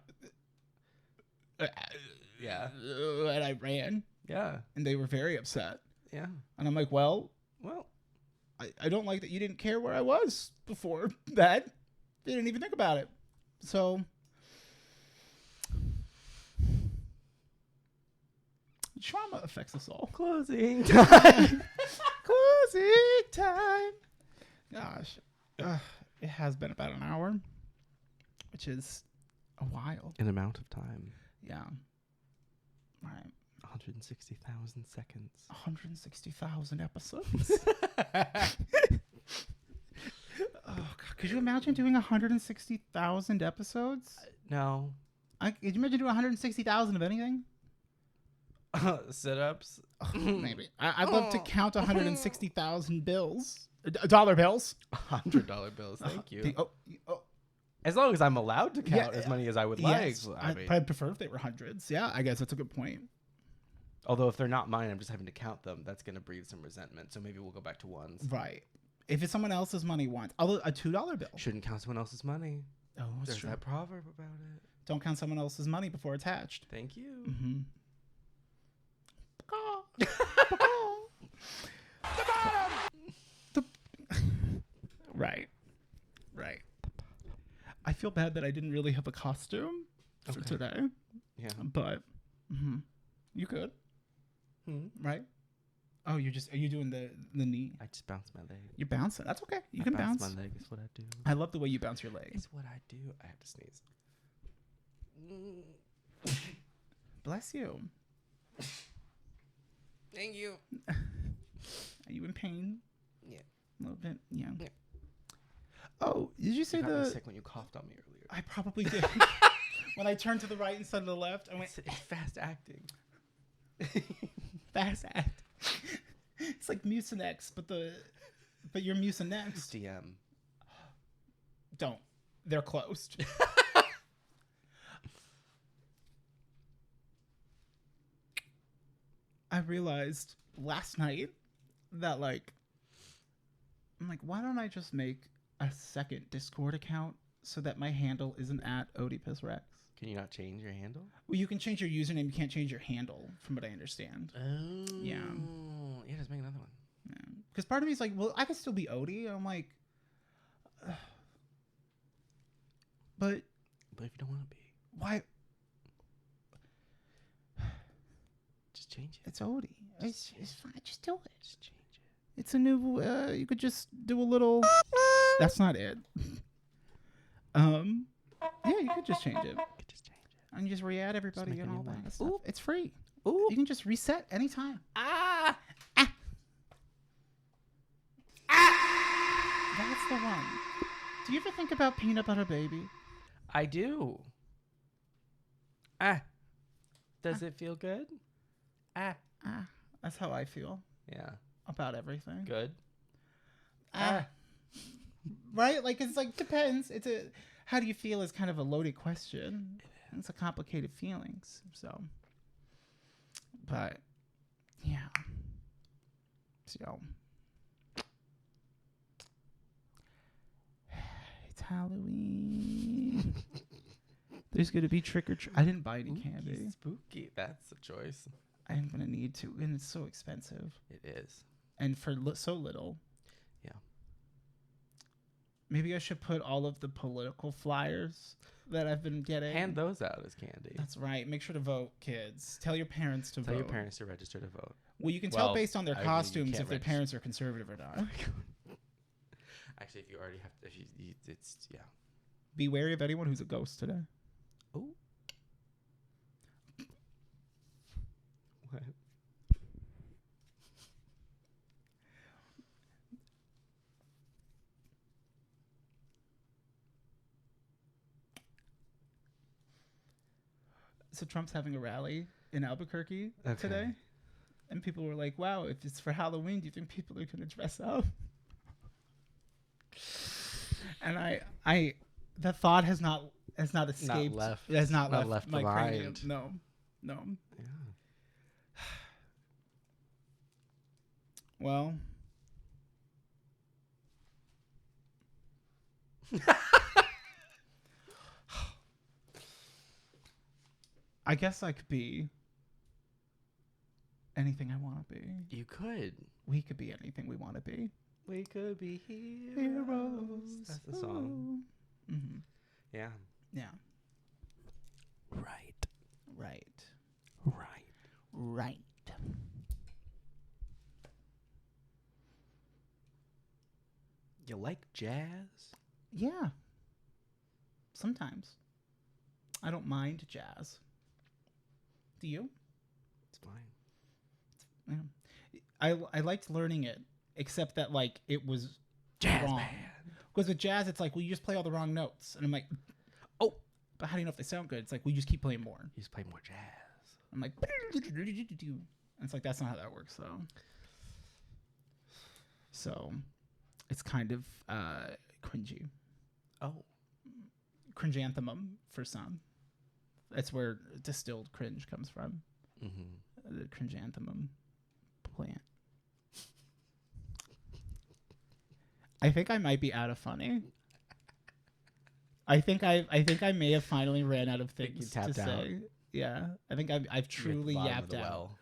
Yeah. And I ran. Yeah. And they were very upset. Yeah. And I'm like, well, I don't like that you didn't care where I was before that. They didn't even think about it. So. Trauma affects us all. Closing time. Closing time. Gosh. It has been about an hour, which is a while. An amount of time. Yeah. Right. 160,000 seconds. 160,000 episodes. Oh, God. Could you imagine doing 160,000 episodes? No. Could you imagine doing 160,000 of anything? Sit-ups? Maybe. I'd love to count 160,000 bills. Dollar bills. $100 bills. Thank you. Oh. As long as I'm allowed to count as many as I would like. I'd prefer if they were hundreds. Yeah, I guess that's a good point. Although if they're not mine, I'm just having to count them. That's going to breed some resentment. So maybe we'll go back to ones. Right. If it's someone else's money once. Although a $2 bill. Shouldn't count someone else's money. Oh, that's There's true. that proverb about it. Don't count someone else's money before it's hatched. Thank you. Mm-hmm. Right. I feel bad that I didn't really have a costume for today. Yeah. But you could. Right? Oh, are you doing the knee? I just bounce my leg. You're bouncing. That's okay. You can bounce. My leg is what I do. I love the way you bounce your leg. It's what I do. I have to sneeze. Bless you. Thank you. Are you in pain? Yeah. A little bit. Yeah. Oh, did you say you got me sick when you coughed on me earlier. I probably did. When I turned to the right instead of the left, I went. It's fast acting. Fast act. It's like Mucinex, but you're Mucinex. DM. Don't. They're closed. I realized last night that I'm like, why don't I just make a second Discord account so that my handle isn't at OdipusRex? Can you not change your handle? Well, you can change your username. You can't change your handle, from what I understand. Oh. Yeah. Yeah, just make another one. Because part of me is like, well, I could still be Odie. I'm like, but if you don't want to be, why? Just change it. It's Odie. It's fine. Just do it. Just change it. It's a new. You could just do a little. That's not it. Yeah, you could just change it. You could just change it. And just re-add everybody make a and all new one. that stuff. Oop. It's free. Ooh. You can just reset anytime. Ah. That's the one. Do you ever think about Peanut Butter Baby? I do. Ah. Does it feel good? Ah. That's how I feel Yeah. about everything. Good. Right? Like, it's like, depends. How do you feel is kind of a loaded question. It's a complicated feelings. So, but, yeah. So, it's Halloween. There's going to be trick or treat. I didn't buy any candy. Spooky. That's a choice. I'm going to need to. And it's so expensive. It is. And for so little. Yeah. Maybe I should put all of the political flyers that I've been getting. Hand those out as candy. That's right. Make sure to vote, kids. Tell your parents to vote. Tell your parents to register to vote. Well, you can tell based on their costumes if their register. parents are conservative or not. Actually, if you already have to, it's, yeah. Be wary of anyone who's a ghost today. Oh. What? So Trump's having a rally in Albuquerque today. And people were like, wow, if it's for Halloween, do you think people are going to dress up? And I the thought has not escaped. Has not left my cranium. No. Yeah. Well. I guess I could be anything I want to be. You could. We could be anything we want to be. We could be heroes. That's the song. Mm-hmm. Yeah. Yeah. Right. You like jazz? Yeah. Sometimes. I don't mind jazz. Do you? It's fine. Yeah. I liked learning it, except that it was Jazz wrong. man. Because with jazz, it's like, well, you just play all the wrong notes, and I'm like, oh, but how do you know if they sound good? It's like, well, you just keep playing more. You just play more jazz. I'm like, and it's like, that's not how that works, though. So, it's kind of cringy. Oh. Cringeanthemum for some. That's where distilled cringe comes from. Mm-hmm. The cringeanthemum plant. I think I might be out of funny. I think I may have finally ran out of things to say. Yeah, I think I've truly yapped out. Well.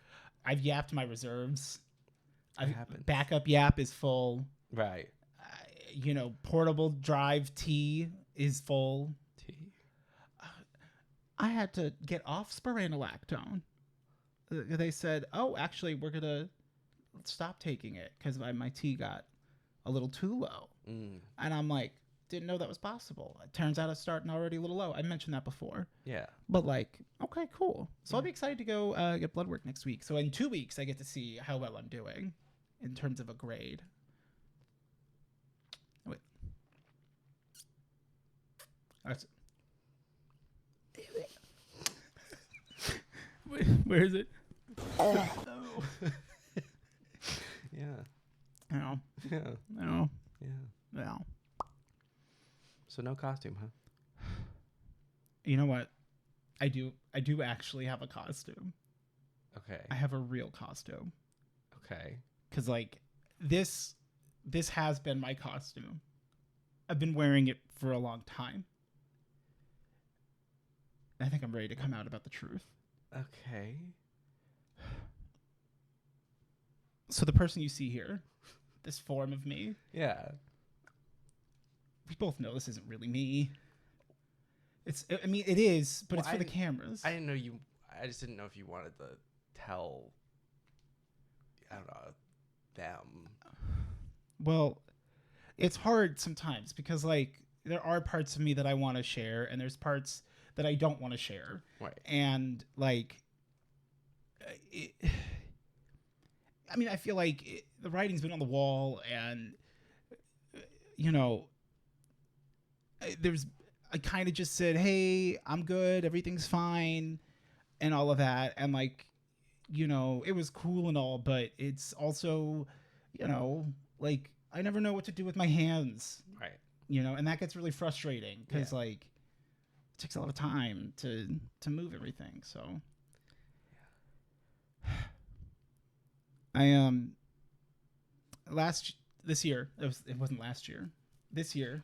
I've yapped my reserves. Backup yap is full. Right. Portable drive T is full. I had to get off spironolactone. They said, "Oh, actually, we're gonna stopped taking it because my T got a little too low. And I'm like, didn't know that was possible. It turns out it's starting already a little low. I mentioned that before. Yeah. But like, okay, cool. So I'll be excited to go get blood work next week. So in 2 weeks, I get to see how well I'm doing in terms of a grade. Wait. That's... Where is it? Oh. Yeah. No. Yeah. No. Yeah. No. So no costume, huh? You know what? I do actually have a costume. Okay. I have a real costume. Okay. Cause like this has been my costume. I've been wearing it for a long time. I think I'm ready to come out about the truth. Okay. So the person you see here, this form of me. Yeah. We both know this isn't really me. I mean, it is, but it's for the cameras. I didn't know you. I just didn't know if you wanted to tell. I don't know. Them. Well, it's hard sometimes because like there are parts of me that I want to share, and there's parts that I don't want to share. Right. And like, I mean, I feel like the writing's been on the wall, and you know, I kind of just said, hey, I'm good, everything's fine, and all of that. And like, you know, it was cool and all, but it's also, you know, like I never know what to do with my hands. Right. You know, and that gets really frustrating because like it takes a lot of time to move everything. So I this year, it wasn't last year.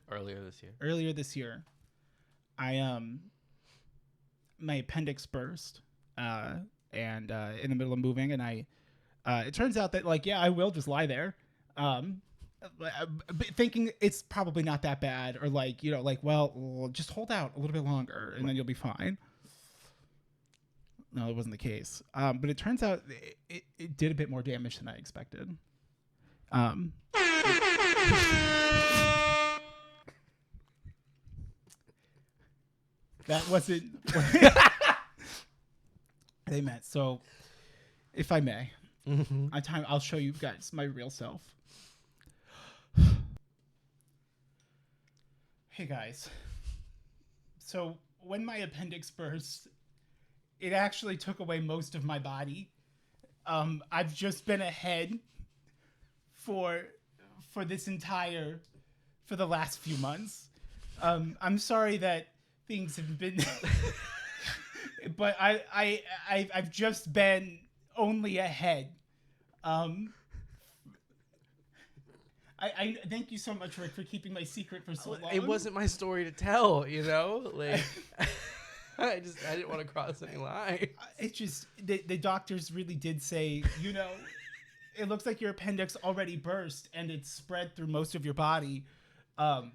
Earlier this year, I my appendix burst, and in the middle of moving, and I it turns out that like I will just lie there, thinking it's probably not that bad, or like well just hold out a little bit longer and then you'll be fine. No, it wasn't the case. But it turns out it did a bit more damage than I expected. That wasn't they meant. So, if I may, I'll show you guys my real self. Hey guys. So when my appendix burst, it actually took away most of my body. I've just been a head for the last few months. I'm sorry that things have been but I've just been only a head. I thank you so much, Rick, for keeping my secret for so long. It wasn't my story to tell, you know? Like I didn't want to cross any line. It just the doctors really did say, you know, it looks like your appendix already burst and it's spread through most of your body. The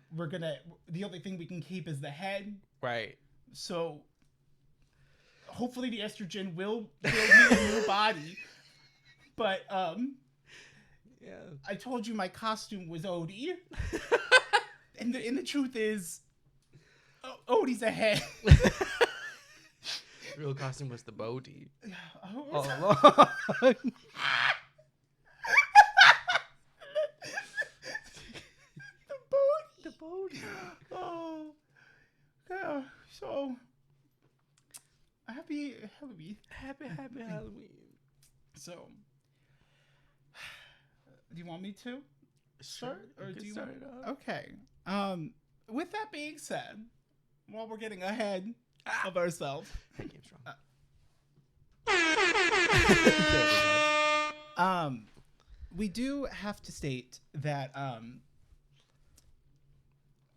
only thing we can keep is the head. Right. So hopefully the estrogen will build me a new body. But I told you my costume was Odie. and the truth is Odie's a head. Real costume was the Bodhi. All along. The Bodhi. Oh, yeah. So happy Halloween. So, do you want me to start, or do you start want? it off? Okay. With that being said, while we're getting ahead of ourselves, That game's wrong. we do have to state that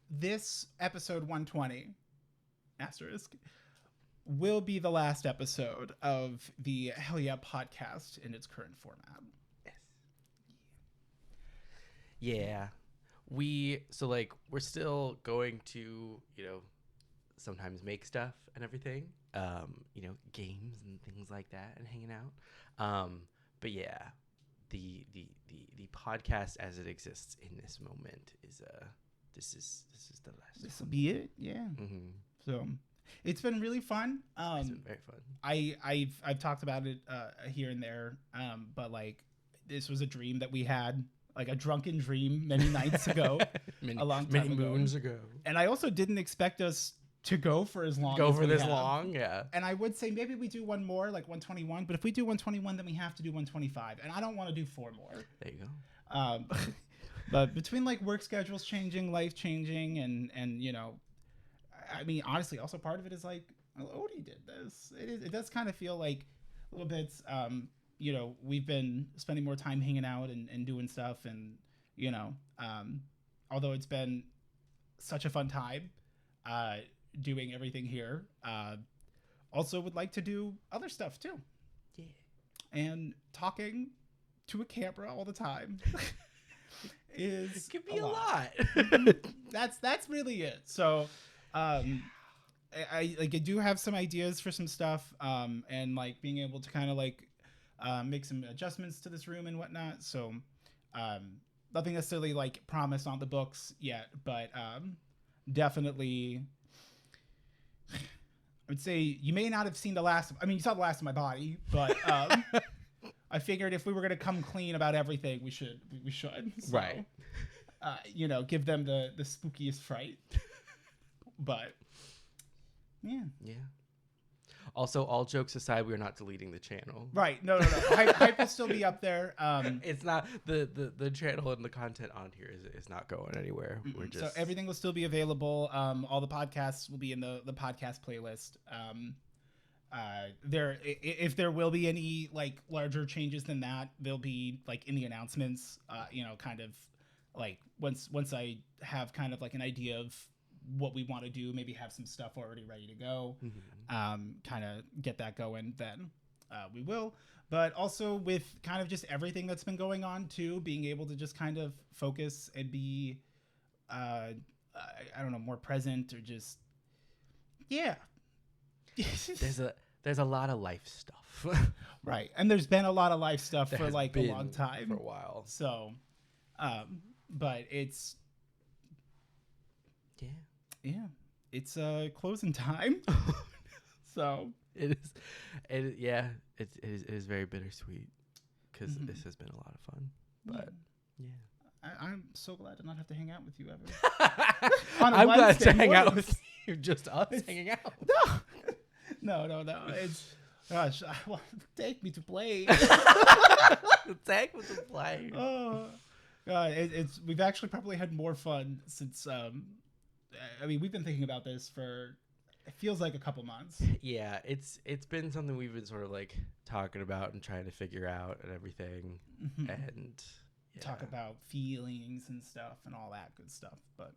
this episode 120 asterisk will be the last episode of the HYP podcast in its current format. Yeah. We're still going to, you know, sometimes make stuff and everything, you know, games and things like that and hanging out. But yeah, podcast as it exists in this moment is this is the last. This will be it. Yeah. Mm-hmm. So it's been really fun. It's been very fun. I've talked about it here and there, but like this was a dream that we had, like a drunken dream many nights ago, many moons ago. And I also didn't expect us to go for as long. Yeah. And I would say maybe we do one more, like 121. But if we do 121, then we have to do 125. And I don't want to do 4 more. There you go. But between like work schedules changing, life changing, and you know, I mean, honestly, also part of it is like, well, Odie did this. It does kind of feel like a little bit, you know, we've been spending more time hanging out and doing stuff. And, you know, although it's been such a fun time doing everything here, also would like to do other stuff too. Yeah. And talking to a camera all the time is it could be a lot. That's really it. So I do have some ideas for some stuff, and like being able to kind of like make some adjustments to this room and whatnot. So nothing necessarily like promised on the books yet, but definitely I would say you may not have seen the last. I mean, you saw the last of my body, but I figured if we were gonna come clean about everything, we should. So, right. You know, give them the spookiest fright. But yeah. Also, all jokes aside, we're not deleting the channel. Right. No. Hype will still be up there. It's not the channel and the content on here is not going anywhere. We're just so everything will still be available. All the podcasts will be in the podcast playlist. If there will be any like larger changes than that, they'll be like in the announcements. You know, kind of like once I have kind of like an idea of what we want to do, maybe have some stuff already ready to go, kind of get that going, then we will. But also with kind of just everything that's been going on too, being able to just kind of focus and be I don't know, more present, or just there's a lot of life stuff. Right. And there's been a lot of life stuff there for like a long time, for a while. So but it's it's closing time. So it is very bittersweet because this has been a lot of fun. But I'm so glad to not have to hang out with you ever. I'm glad to hang out with you. Just us hanging out. No. It's gosh, well, take me to play. Take me to play. Oh God, it's we've actually probably had more fun since I mean, we've been thinking about this for it feels like a couple months. Yeah, it's been something we've been sort of like talking about and trying to figure out and everything, and talk about feelings and stuff and all that good stuff. But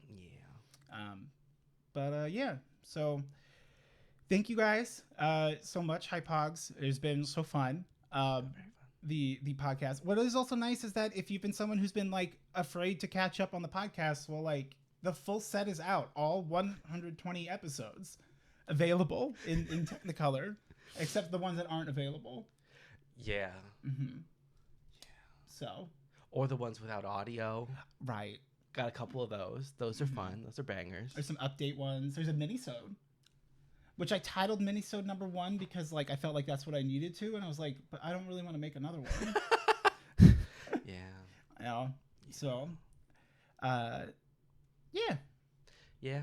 so thank you guys so much, HYP Hogs. It's been so fun. Very fun. The podcast. What is also nice is that if you've been someone who's been like afraid to catch up on the podcast, well, like the full set is out, all 120 episodes available in Technicolor, except the ones that aren't available. Yeah. So. Or the ones without audio. Right. Got a couple of those. Those are fun. Those are bangers. There's some update ones. There's a minisode, which I titled minisode number 1 because like I felt like that's what I needed to, and I was like, but I don't really want to make another one. Yeah. So, yeah.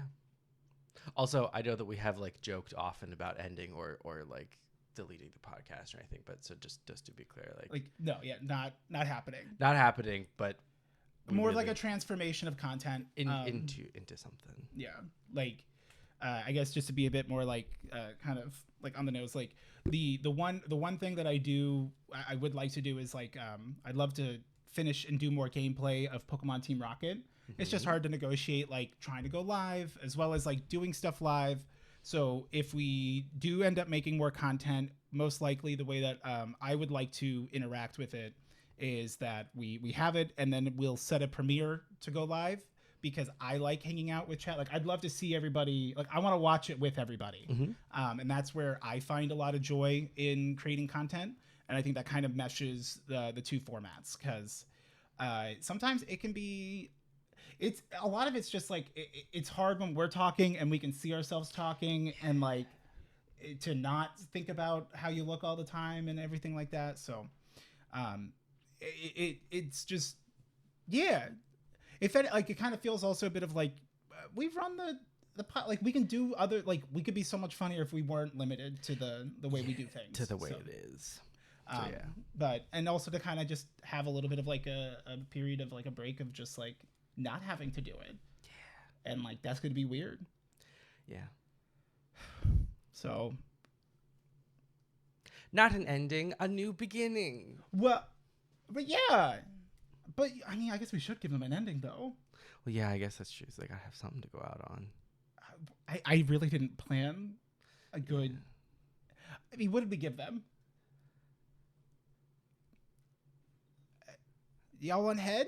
Also, I know that we have like joked often about ending or like deleting the podcast or anything, but so just to be clear, like no, not happening. Not happening, but more really like a transformation of content into something. Yeah, like I guess just to be a bit more like kind of like on the nose, like the one thing that I would like to do is like I'd love to finish and do more gameplay of Pokemon Team Rocket. It's just hard to negotiate like trying to go live as well as like doing stuff live. So if we do end up making more content, most likely the way that I would like to interact with it is that we have it and then we'll set a premiere to go live, because I like hanging out with chat. Like I'd love to see everybody, like I want to watch it with everybody. And that's where I find a lot of joy in creating content. And I think that kind of meshes the two formats, because sometimes it can be, it's a lot of it's just like it's hard when we're talking and we can see ourselves talking, and like to not think about how you look all the time and everything like that. So it's just, yeah, if it, like, it kind of feels also a bit of like we've run the pot, like we can do other, like we could be so much funnier if we weren't limited to the way we do things, to the way it is. So, yeah. But, and also to kind of just have a little bit of like a period of like a break of just like not having to do it. Yeah. And like, that's going to be weird. Yeah. So. Not an ending, a new beginning. Well, but yeah. But I mean, I guess we should give them an ending though. Well, yeah, I guess that's true. So they gotta have something to go out on. I really didn't plan a good. Yeah. I mean, what did we give them? Y'all want head?